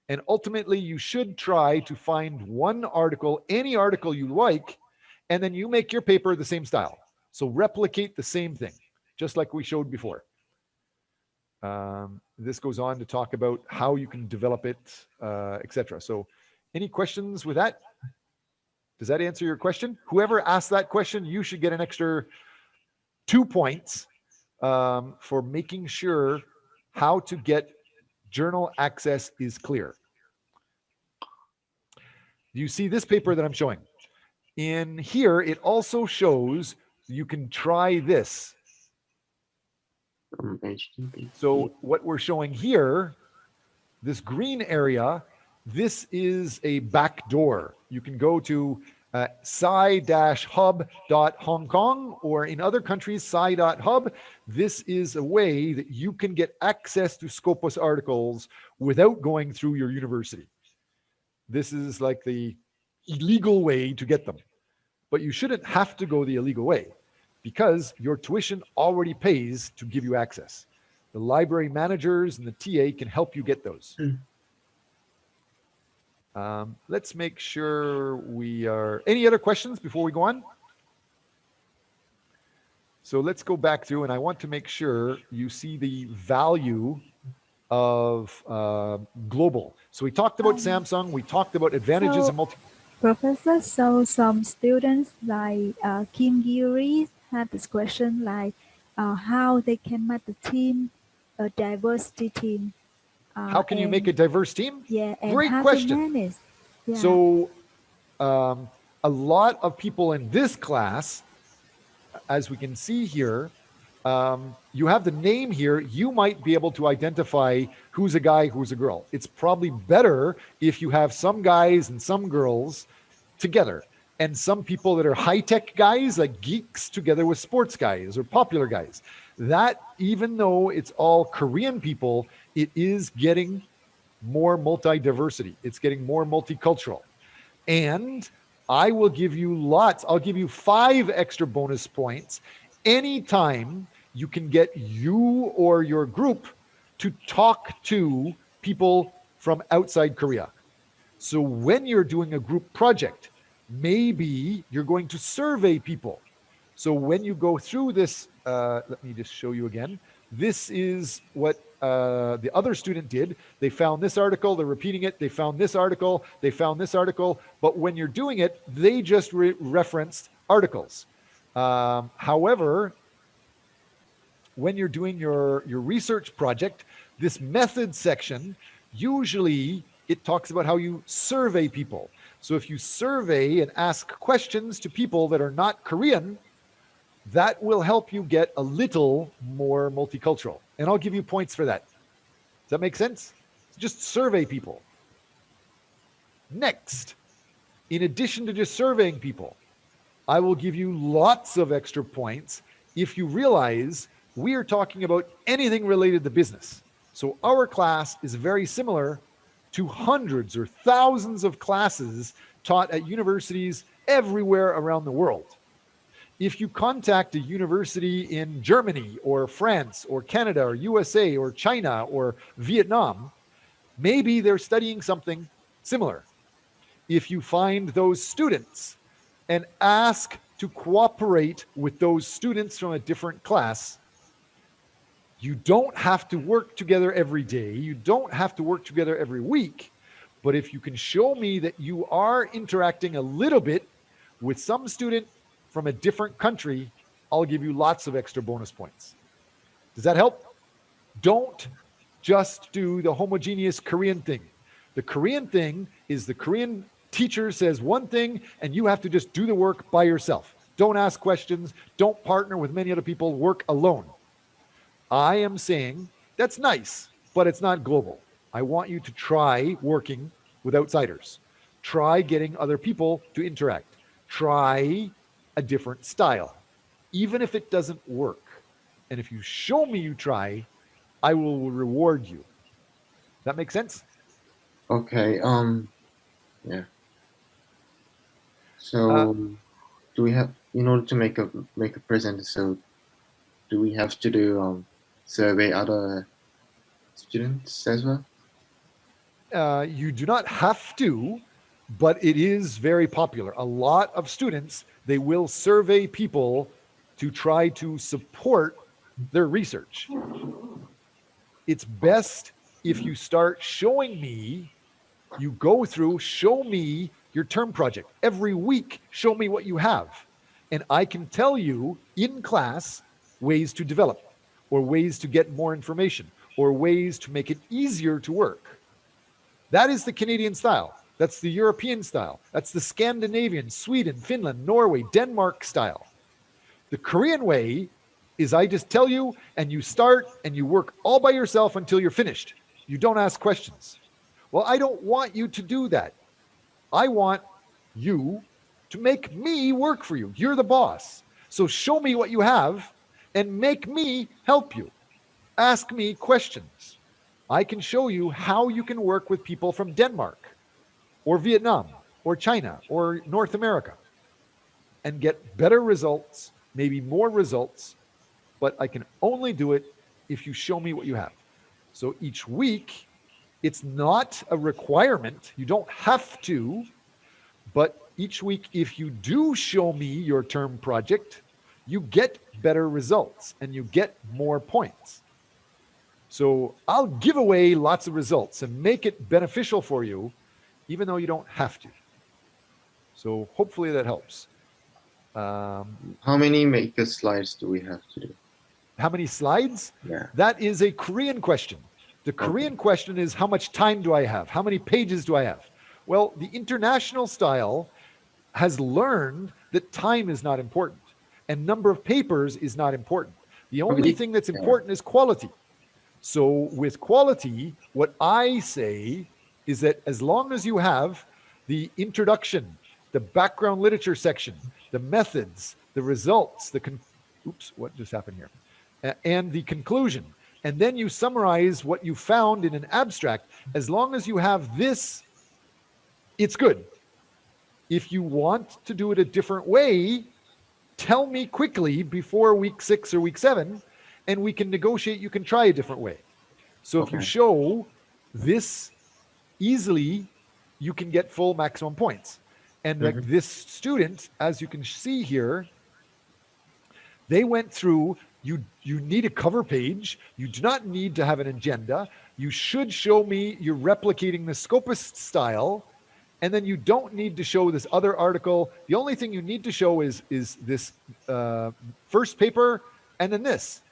And ultimately, you should try to find one article, any article you like, and then you make your paper the same style. So replicate the same thing, just like we showed before. This goes on to talk about how you can develop it, etc. So any questions with that? Does that answer your question? Whoever asked that question, you should get an extra 2 points for making sure how to get journal access is clear. Do you see this paper that I'm showing? In here, it also shows you can try this. HTTP. So what we're showing here, this green area, this is a back door. You can go to sci-hub.Hong Kong, or in other countries, sci.hub. This is a way that you can get access to Scopus articles without going through your university. This is like the illegal way to get them. But you shouldn't have to go the illegal way, because your tuition already pays to give you access. The library managers and the TA can help you get those. Let's make sure we are... Any other questions before we go on? So let's go back to, and I want to make sure you see the value of global. So we talked about Samsung, we talked about advantages of multi... Professor, so some students like Kim Giri had this question like how they can make the team a diversity team. How can you make a diverse team? Yeah, and great how question. To manage. Yeah. So a lot of people in this class, as we can see here, you have the name here. You might be able to identify who's a guy, who's a girl. It's probably better if you have some guys and some girls together, and some people that are high-tech guys, like geeks, together with sports guys or popular guys. That, even though it's all Korean people, it is getting more multi-diversity. It's getting more multicultural. And I will give you lots. I'll give you 5 extra bonus points anytime you can get you or your group to talk to people from outside Korea. So when you're doing a group project, maybe you're going to survey people. So when you go through this, let me just show you again. This is what the other student did. They found this article, they're repeating it. They found this article, they found this article. But when you're doing it, they just referenced articles. However, when you're doing your research project, this method section, usually it talks about how you survey people. So if you survey and ask questions to people that are not Korean, that will help you get a little more multicultural. And I'll give you points for that. Does that make sense? Just survey people. Next, in addition to just surveying people, I will give you lots of extra points if you realize we are talking about anything related to business. So our class is very similar to hundreds or thousands of classes taught at universities everywhere around the world. If you contact a university in Germany or France or Canada or USA or China or Vietnam, maybe they're studying something similar. If you find those students and ask to cooperate with those students from a different class, you don't have to work together every day. You don't have to work together every week. But if you can show me that you are interacting a little bit with some student from a different country, I'll give you lots of extra bonus points. Does that help? Don't just do the homogeneous Korean thing. The Korean thing is the Korean teacher says one thing and you have to just do the work by yourself. Don't ask questions. Don't partner with many other people. Work alone. I am saying that's nice, but it's not global. I want you to try working with outsiders. Try getting other people to interact. Try a different style, even if it doesn't work. And if you show me you try, I will reward you. That make sense? Okay. Yeah. So, do we have, in order to make a present? So, do we have to do survey other students as well? You do not have to, but it is very popular. A lot of students, they will survey people to try to support their research. It's best if you start showing me, you go through, show me your term project. Every week, show me what you have. And I can tell you in class ways to develop, or ways to get more information, or ways to make it easier to work. That is the Canadian style. That's the European style. That's the Scandinavian, Sweden, Finland, Norway, Denmark style. The Korean way is I just tell you and you start and you work all by yourself until you're finished. You don't ask questions. Well, I don't want you to do that. I want you to make me work for you. You're the boss. So show me what you have and make me help you. Ask me questions. I can show you how you can work with people from Denmark or Vietnam or China or North America and get better results, maybe more results, but I can only do it if you show me what you have. So each week, it's not a requirement. You don't have to, but each week, if you do show me your term project, you get better results and you get more points. So I'll give away lots of results and make it beneficial for you, even though you don't have to. So hopefully that helps. How many maker slides do we have to do? How many slides? Yeah. That is a Korean question. The Korean question is, how much time do I have? How many pages do I have? Well, the international style has learned that time is not important and number of papers is not important. The only thing that's important is quality. So with quality, what I say is that as long as you have the introduction, the background literature section, the methods, the results, oops, what just happened here? And the conclusion, and then you summarize what you found in an abstract, as long as you have this, it's good. If you want to do it a different way, tell me quickly before week 6 or week 7, and we can negotiate, you can try a different way. So if you show this easily, you can get full maximum points. And like this student, as you can see here, they went through, you need a cover page. You do not need to have an agenda. You should show me you're replicating the Scopus style. And then you don't need to show this other article. The only thing you need to show is this first paper and then this.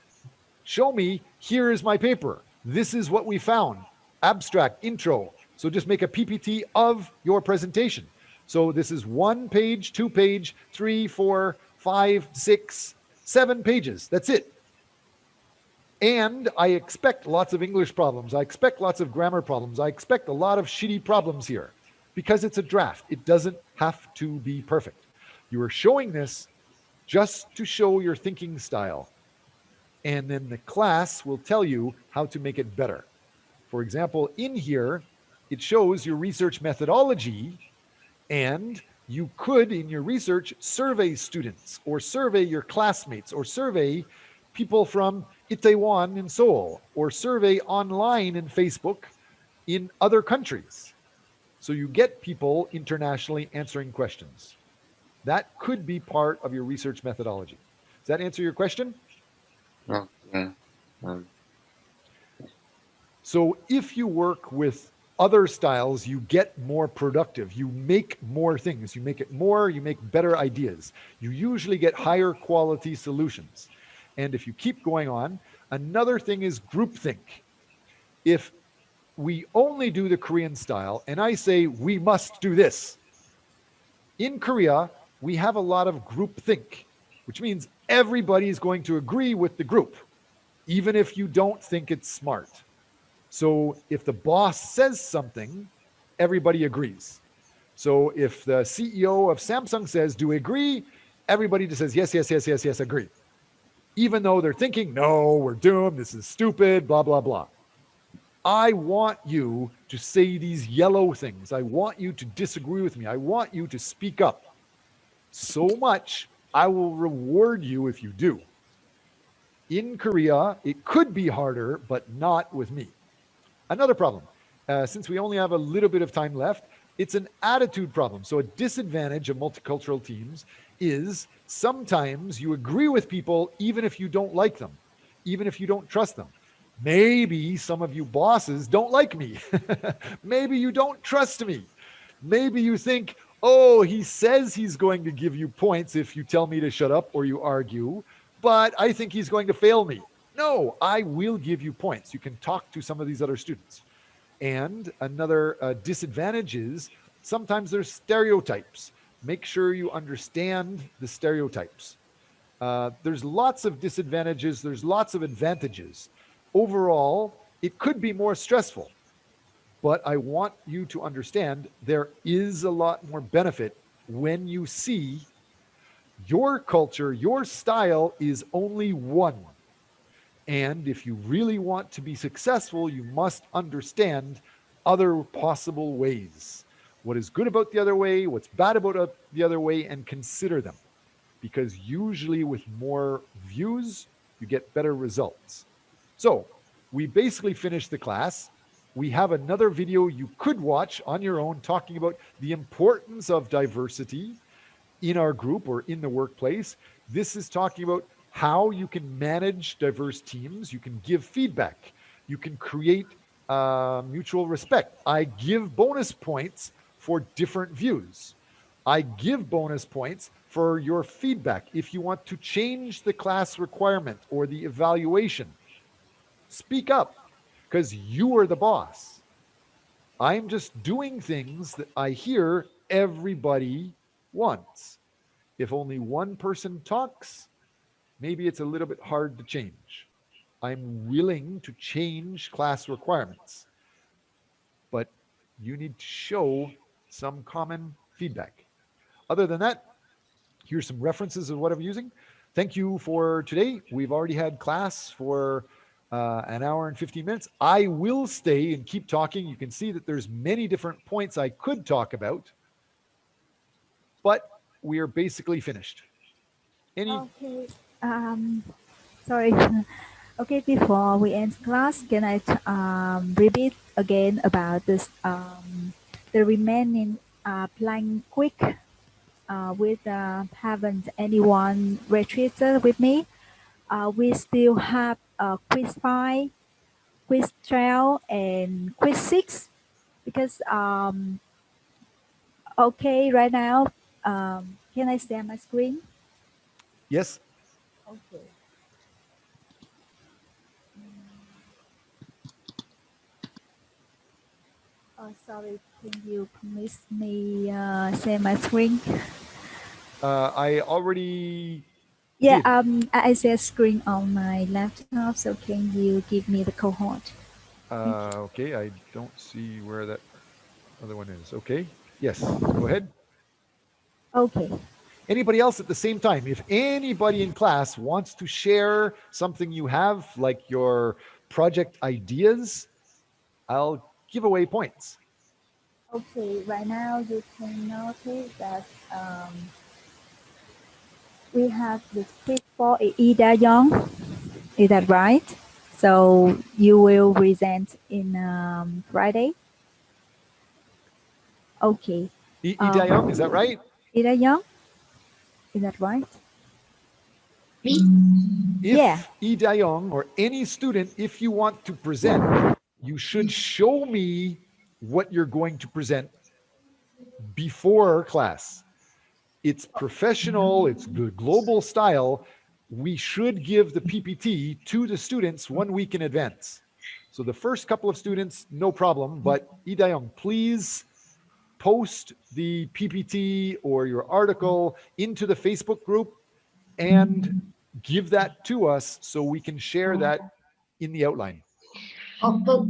Show me, here is my paper. This is what we found. Abstract, intro. So just make a PPT of your presentation. So this is 1 page, 2 page, 3, 4, 5, 6, 7 pages. That's it. And I expect lots of English problems. I expect lots of grammar problems. I expect a lot of shitty problems here because it's a draft. It doesn't have to be perfect. You are showing this just to show your thinking style. And then the class will tell you how to make it better. For example, in here, it shows your research methodology, and you could, in your research, survey students or survey your classmates or survey people from Itaewon in Seoul or survey online in Facebook in other countries. So you get people internationally answering questions. That could be part of your research methodology. Does that answer your question? Oh, yeah. So if you work with other styles, you get more productive. You make more things. You make it more, you make better ideas. You usually get higher quality solutions. And if you keep going on, another thing is groupthink. If we only do the Korean style, and I say we must do this, in Korea, we have a lot of groupthink, which means everybody is going to agree with the group, even if you don't think it's smart. So if the boss says something, everybody agrees. So if the CEO of Samsung says, do we agree? Everybody just says, yes, yes, yes, yes, yes, agree. Even though they're thinking, no, we're doomed, this is stupid, blah, blah, blah. I want you to say these yellow things. I want you to disagree with me. I want you to speak up. So much, I will reward you if you do. In Korea, it could be harder, but not with me. Another problem, since we only have a little bit of time left, it's an attitude problem. So a disadvantage of multicultural teams is sometimes you agree with people even if you don't like them, even if you don't trust them. Maybe some of you bosses don't like me. Maybe you don't trust me. Maybe you think, oh, he says he's going to give you points if you tell me to shut up or you argue, but I think he's going to fail me. No, I will give you points. You can talk to some of these other students. And another disadvantage is Sometimes there's stereotypes. Make sure you understand the stereotypes. There's lots of disadvantages. There's lots of advantages. Overall, it could be more stressful, but I want you to understand there is a lot more benefit when you see your culture, your style is only one. And if you really want to be successful, you must understand other possible ways. What is good about the other way, what's bad about the other way, and consider them. Because usually with more views, you get better results. So we basically finished the class. We have another video you could watch on your own talking about the importance of diversity in our group or in the workplace. This is talking about how you can manage diverse teams. You can give feedback. You can create mutual respect. I give bonus points for different views. I give bonus points for your feedback. If you want to change the class requirement or the evaluation, speak up because you are the boss. I'm just doing things that I hear everybody wants. If only one person talks, maybe it's a little bit hard to change. I'm willing to change class requirements, but you need to show some common feedback. Other than that, here's some references of what I'm using. Thank you for today. We've already had class for an hour and 15 minutes. I will stay and keep talking. You can see that there's many different points I could talk about, but we are basically finished. Any? Okay. Sorry. Okay, before we end class, can I repeat again about this the remaining blank quick with haven't anyone registered with me. We still have quiz 5, quiz 12, and quiz 6 because okay, right now can I share my screen? Yes. Okay. Oh, sorry. Can you permit me share my screen? I already Yeah. did. I share screen on my laptop. So can you give me the cohort? Okay, I don't see where that other one is. Okay. Yes. Go ahead. Okay. Anybody else at the same time? If anybody in class wants to share something you have, like your project ideas, I'll give away points. Okay. Right now you can notice that we have the quiz for Ida Young. Is that right? So you will present in Friday. Okay. Ida Young, is that right? Ida Young, is that right? Me? If Yeah. Ida Young or any student, if you want to present, you should show me what you're going to present before class. It's professional, it's global style. We should give the PPT to the students 1 week in advance. So the first couple of students, no problem, but Ida Young, please post the PPT or your article into the Facebook group and give that to us so we can share that in the outline. Oh, but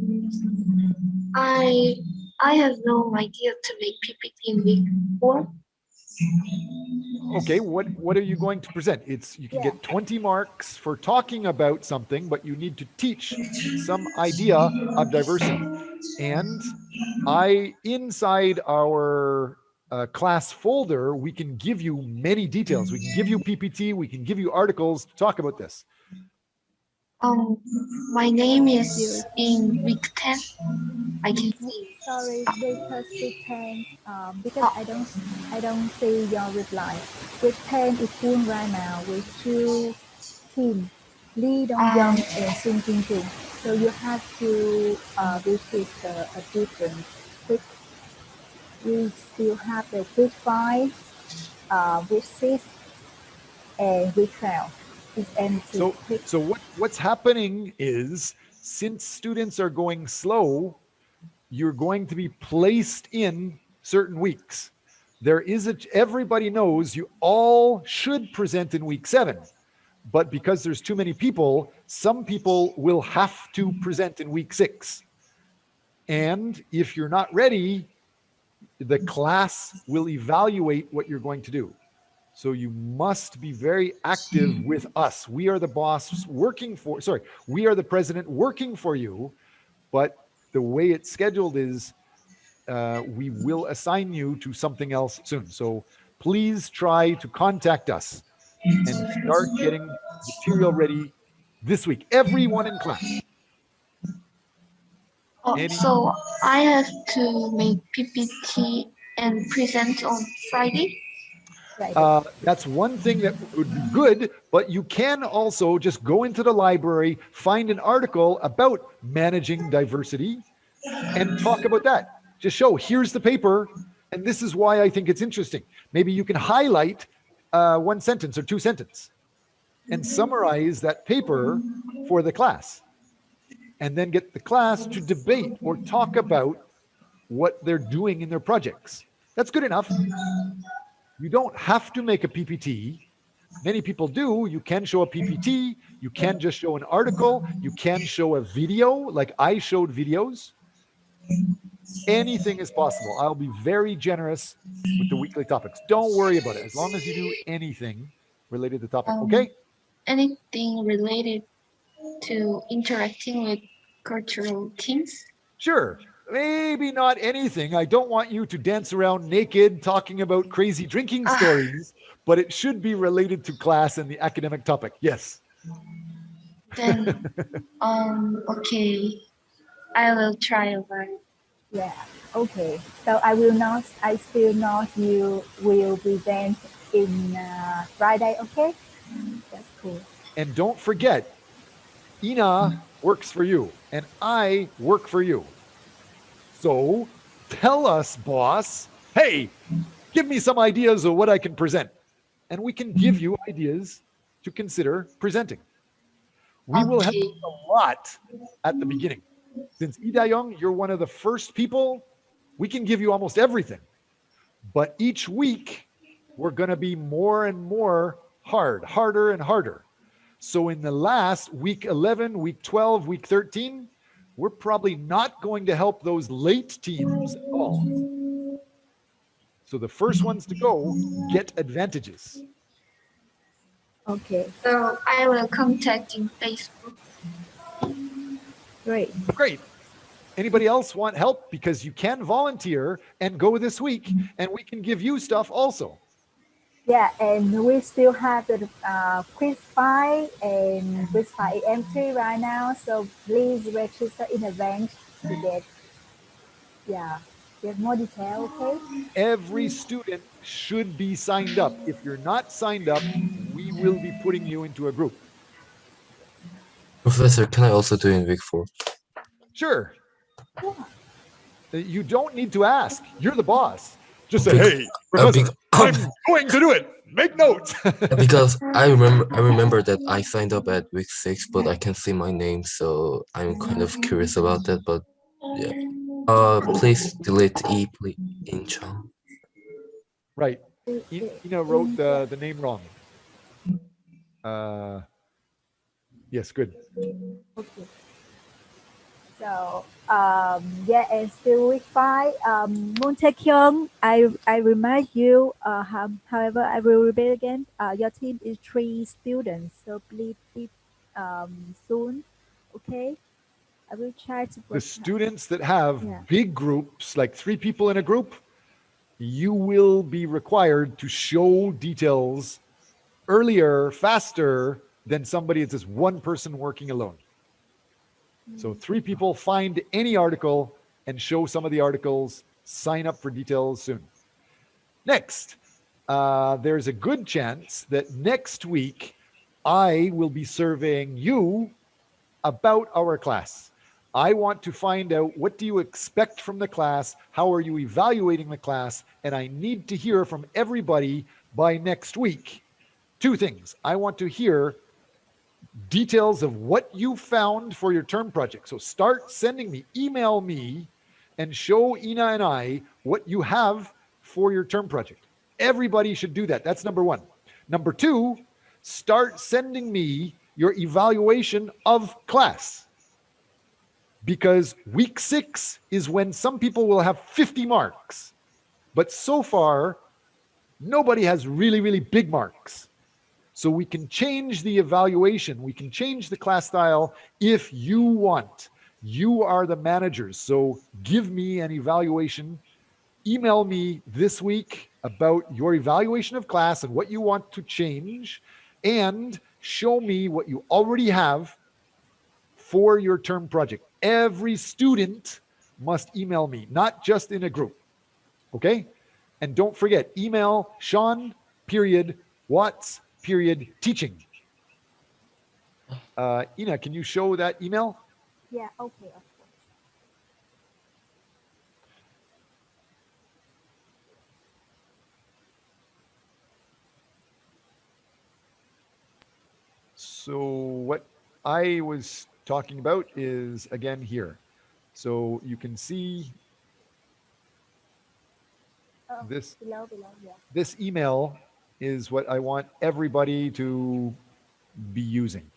I have no idea to make PPT week 4. Okay, what are you going to present? It's you can get 20 marks for talking about something, but you need to teach some idea of diversity. And inside our class folder, we can give you many details. We can give you PPT, we can give you articles to talk about this. My name is in week 10. I can see. Sorry, because week 10, because I don't see your reply. Week 10 is full right now with 2 teams, Lee Dong Young and Sun Jin Jin. So you have to visit a different week. We still have the week 5, week 6, and week 12. It's empty. So what's happening is, since students are going slow, you're going to be placed in certain weeks. Everybody knows you all should present in week 7, but because there's too many people, some people will have to present in week 6. And if you're not ready, the class will evaluate what you're going to do. So you must be very active with us. We are the boss working for, we are the president working for you, but the way it's scheduled is we will assign you to something else soon. So please try to contact us and start getting material ready this week. Everyone in class. So I have to make PPT and present on Friday. That's one thing that would be good, but you can also just go into the library, find an article about managing diversity and talk about that. Just show, here's the paper, and this is why I think it's interesting. Maybe you can highlight 1 sentence or 2 sentences and summarize that paper for the class, and then get the class to debate or talk about what they're doing in their projects. That's good enough. You don't have to make a PPT. Many people do. You can show a PPT. You can just show an article. You can show a video, like I showed videos. Anything is possible. I'll be very generous with the weekly topics. Don't worry about it. As long as you do anything related to the topic, okay? Anything related to interacting with cultural teams? Sure. Maybe not anything. I don't want you to dance around naked talking about crazy drinking stories, but it should be related to class and the academic topic. Yes. Then, okay, I will try over. Yeah, okay. So I still not you will present in Friday, okay? That's cool. And don't forget, Ina works for you and I work for you. So tell us, boss, hey, give me some ideas of what I can present. And we can give you ideas to consider presenting. We will have a lot at the beginning. Since Ida-young, you're one of the first people, we can give you almost everything. But each week, we're going to be more and more harder and harder. So in the last week 11, week 12, week 13, we're probably not going to help those late teams at all. So the first ones to go get advantages. Okay. So I will contact in Facebook. Great. Anybody else want help? Because you can volunteer and go this week, and we can give you stuff also. Yeah, and we still have the quiz file and quiz file entry right now. So please register in advance to get more detail, okay? Every student should be signed up. If you're not signed up, we will be putting you into a group. Professor, can I also do in week 4? Sure. You don't need to ask. You're the boss. Just say, hey, Professor, I'm going to do it. Make notes. Because I remember that I signed up at week 6, but I can't see my name, so I'm kind of curious about that. But yeah, please delete E in Chung. Right. Ina wrote the name wrong. Yes, good. Okay. So and still week 5. Multicultural, I remind you. However, I will repeat again. Your team is 3 students, so please soon. Okay. I will try to. The students that have big groups, like 3 people in a group, you will be required to show details earlier, faster than somebody that's just 1 person working alone. So 3 people, find any article and show some of the articles, sign up for details soon. Next, there's a good chance that next week I will be surveying you about our class. I want to find out, what do you expect from the class? How are you evaluating the class? And I need to hear from everybody by next week. 2 things. I want to hear details of what you found for your term project. So start sending me, email me and show Ina and I what you have for your term project. Everybody should do that. That's number one. Number two, start sending me your evaluation of class. Because week 6 is when some people will have 50 marks. But so far, nobody has really, really big marks. So we can change the evaluation. We can change the class style if you want. You are the managers. So give me an evaluation. Email me this week about your evaluation of class and what you want to change, and show me what you already have for your term project. Every student must email me, not just in a group. Okay? And don't forget, email Sean.Watts.Teaching. Ina, can you show that email? Yeah, okay, of course. So what I was talking about is again here. So you can see this Below, yeah. this email is what I want everybody to be using.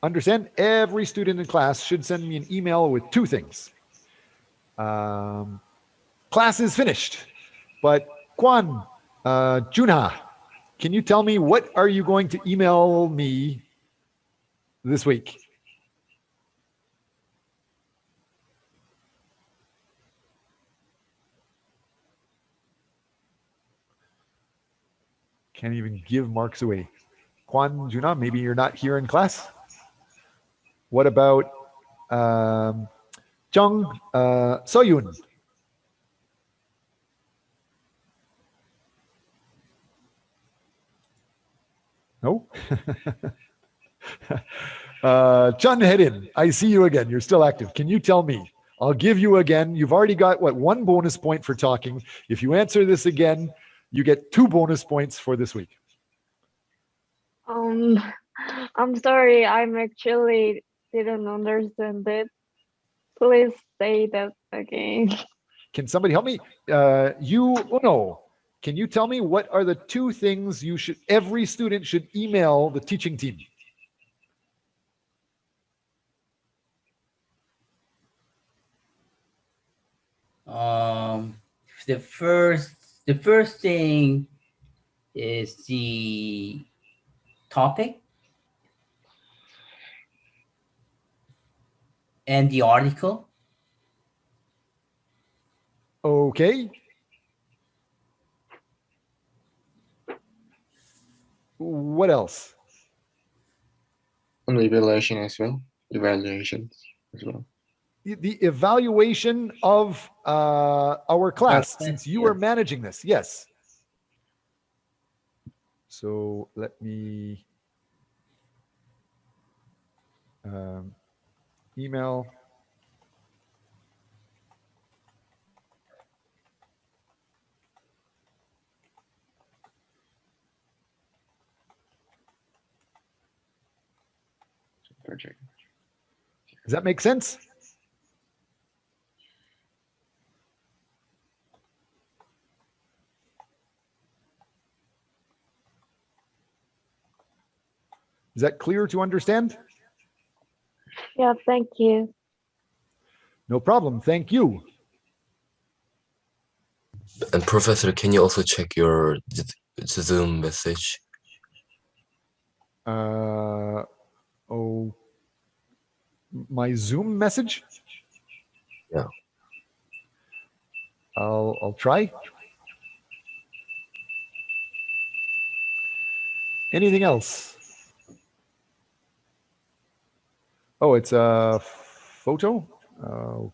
Understand? Every student in class should send me an email with two things. Class is finished, but Kwan, Junha, can you tell me what are you going to email me this week? Can't even give marks away. Kwan, Junha, maybe you're not here in class. What about Jung, Soyun? No? Chun Hedin, I see you again. You're still active. Can you tell me? I'll give you again. You've already got, what, 1 bonus point for talking. If you answer this again, you get 2 bonus points for this week. I'm sorry, I'm actually didn't understand it. Please say that again. Can somebody help me? Uno, can you tell me what are the 2 things every student should email the teaching team? The first thing is the topic and the article. Okay. What else? And evaluation as well. Evaluations as well. The evaluation of our class, since you are yes. managing this. Yes. So let me email. Project. Does that make sense? Is that clear to understand? Yeah, thank you. No problem. Thank you. And Professor, can you also check your Zoom message? Oh, my Zoom message? Yeah. I'll try. Anything else? Oh, it's a photo? All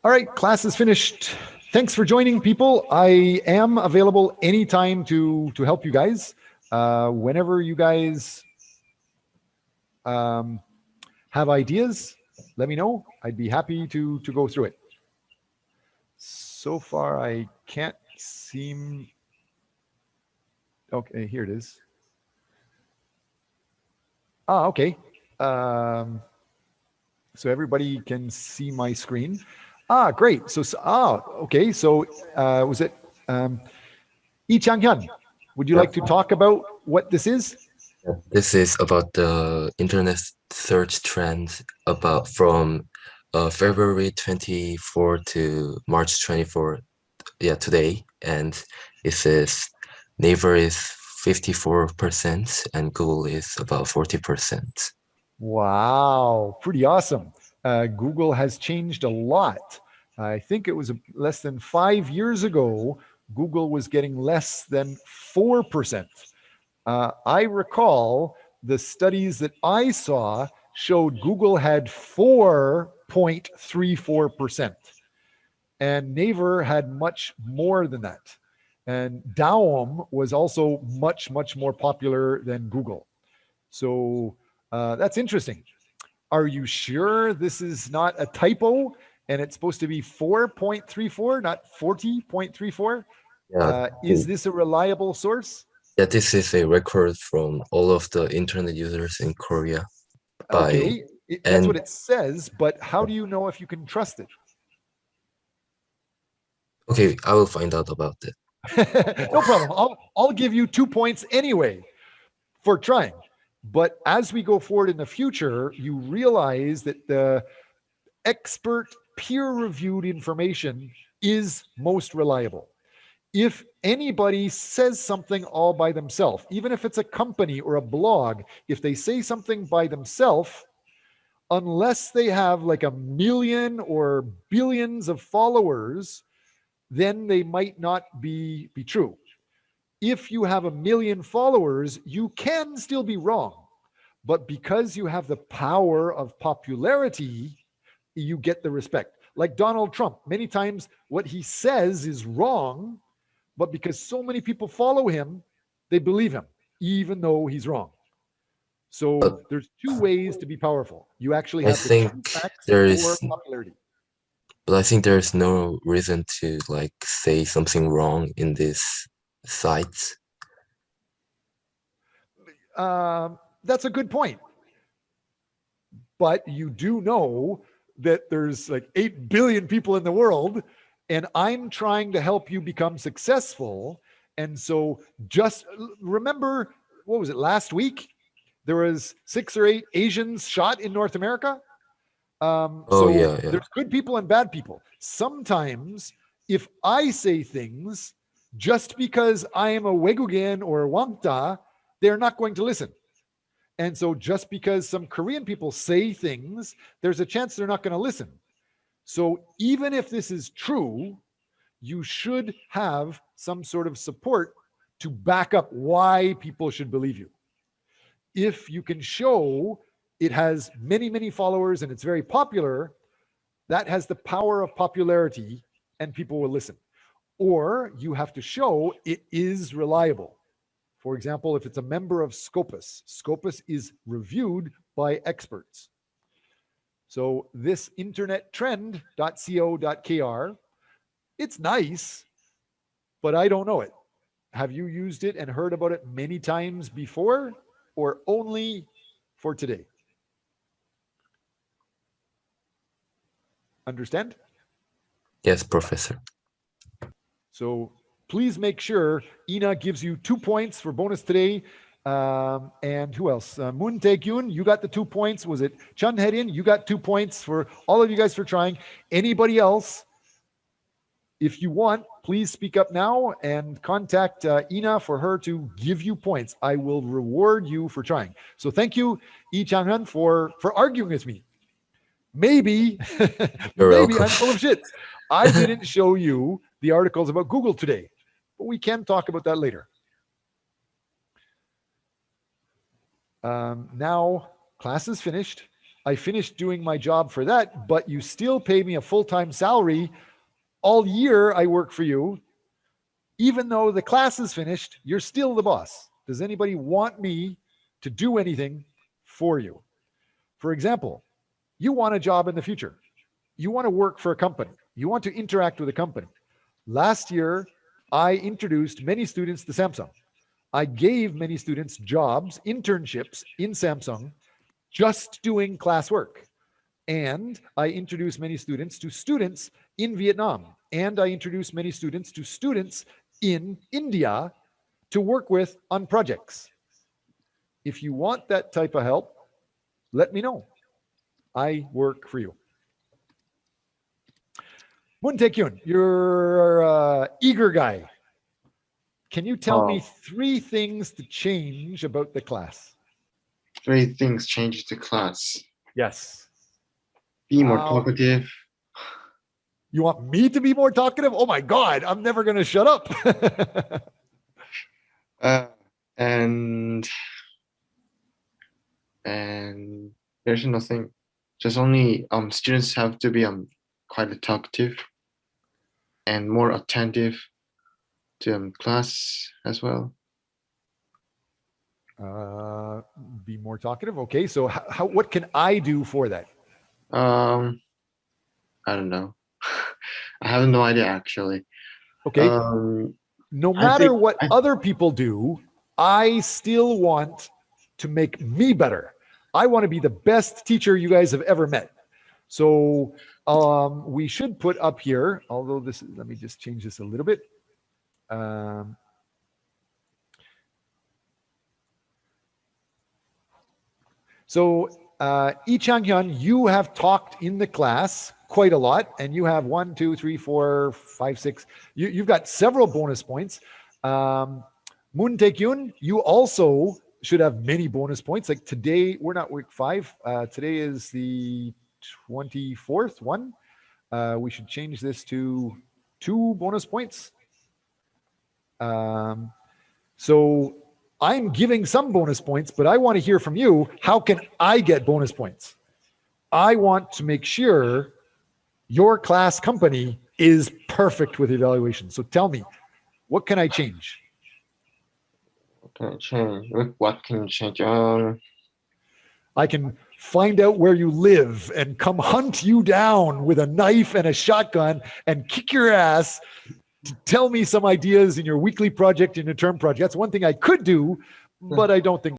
right, class is finished. Thanks for joining, people. I am available anytime to help you guys. Whenever you guys have ideas, let me know. I'd be happy to go through it. So far, I can't seem, okay, here it is. Okay. So everybody can see my screen. Great. So, okay. So was it Lee Chang-hyun? Would you like to talk about what this is? This is about the internet search trend about from February 24 to March 24, today. And it says Naver is 54% and Google is about 40%. Wow, pretty awesome. Google has changed a lot. I think it was less than 5 years ago, Google was getting less than 4%. I recall the studies that I saw showed Google had 4.34%, and Naver had much more than that. And Daum was also much, much more popular than Google. So that's interesting. Are you sure this is not a typo and it's supposed to be 4.34, not 40.34? Is this a reliable source? Yeah, this is a record from all of the internet users in Korea. Okay, that's what it says, but how do you know if you can trust it? Okay, I will find out about it. No problem. I'll give you 2 points anyway for trying. But as we go forward in the future, you realize that the expert peer-reviewed information is most reliable. If anybody says something all by themselves, even if it's a company or a blog, if they say something by themselves, unless they have like 1 million or billions of followers, then they might not be true. If you have 1 million followers, you can still be wrong. But because you have the power of popularity, you get the respect. Like Donald Trump, many times what he says is wrong, but because so many people follow him, they believe him, even though he's wrong. So there's 2 ways to be powerful. You actually have the true facts or popularity. But I think there's no reason to like say something wrong in this site. That's a good point. But you do know that there's like 8 billion people in the world, and I'm trying to help you become successful. And so just remember, what was it, last week? There was 6 or 8 Asians shot in North America. There's good people and bad people. Sometimes if I say things, just because I am a Wegugen or a Wangta, they're not going to listen. And so just because some Korean people say things, there's a chance they're not going to listen. So even if this is true, you should have some sort of support to back up why people should believe you. If you can show it has many, many followers and it's very popular, that has the power of popularity and people will listen. Or you have to show it is reliable. For example, if it's a member of Scopus, Scopus is reviewed by experts. So this internettrend.co.kr, it's nice, but I don't know it. Have you used it and heard about it many times before, or only for today? Understand? Yes, Professor. So please make sure Ina gives you 2 points for bonus today. And who else? Moon Tae-kyun, you got the 2 points. Was it Chun Hedin? You got 2 points for all of you guys for trying. Anybody else? If you want, please speak up now and contact Ina for her to give you points. I will reward you for trying. So thank you, Lee Chang-hyun, for arguing with me. Maybe I'm full of shit. I didn't show you the articles about Google today, but we can talk about that later. Now class is finished. I finished doing my job for that, but you still pay me a full-time salary. All year I work for you. Even though the class is finished, you're still the boss. Does anybody want me to do anything for you? For example, you want a job in the future. You want to work for a company. You want to interact with a company. Last year, I introduced many students to Samsung. I gave many students jobs, internships in Samsung, just doing classwork. And I introduced many students to students in Vietnam. And I introduced many students to students in India to work with on projects. If you want that type of help, let me know. I work for you. Moon Tae-kyun, you're an eager guy. Can you tell me 3 things to change about the class? 3 things change the class. Yes. Be more talkative. You want me to be more talkative? Oh my God, I'm never going to shut up. And there's nothing. Just only students have to be quite talkative and more attentive to class as well. Be more talkative. Okay, so what can I do for that? I don't know. I have no idea actually. Okay. No matter what other people do, I still want to make me better. I want to be the best teacher you guys have ever met. So we should put up here, although let me just change this a little bit. So Lee Chang-hyun, you have talked in the class quite a lot, and you have 1, 2, 3, 4, 5, 6. You've got several bonus points. Moon Tae-kyun, you also should have many bonus points. Like today, we're not week 5. Today is the 24th one. We should change this to 2 bonus points. So I'm giving some bonus points, but I want to hear from you. How can I get bonus points? I want to make sure your class company is perfect with evaluation. So tell me, what can I change? What can I change? What can you change? I can find out where you live and come hunt you down with a knife and a shotgun and kick your ass to tell me some ideas in your weekly project, in your term project. That's one thing I could do, but I don't think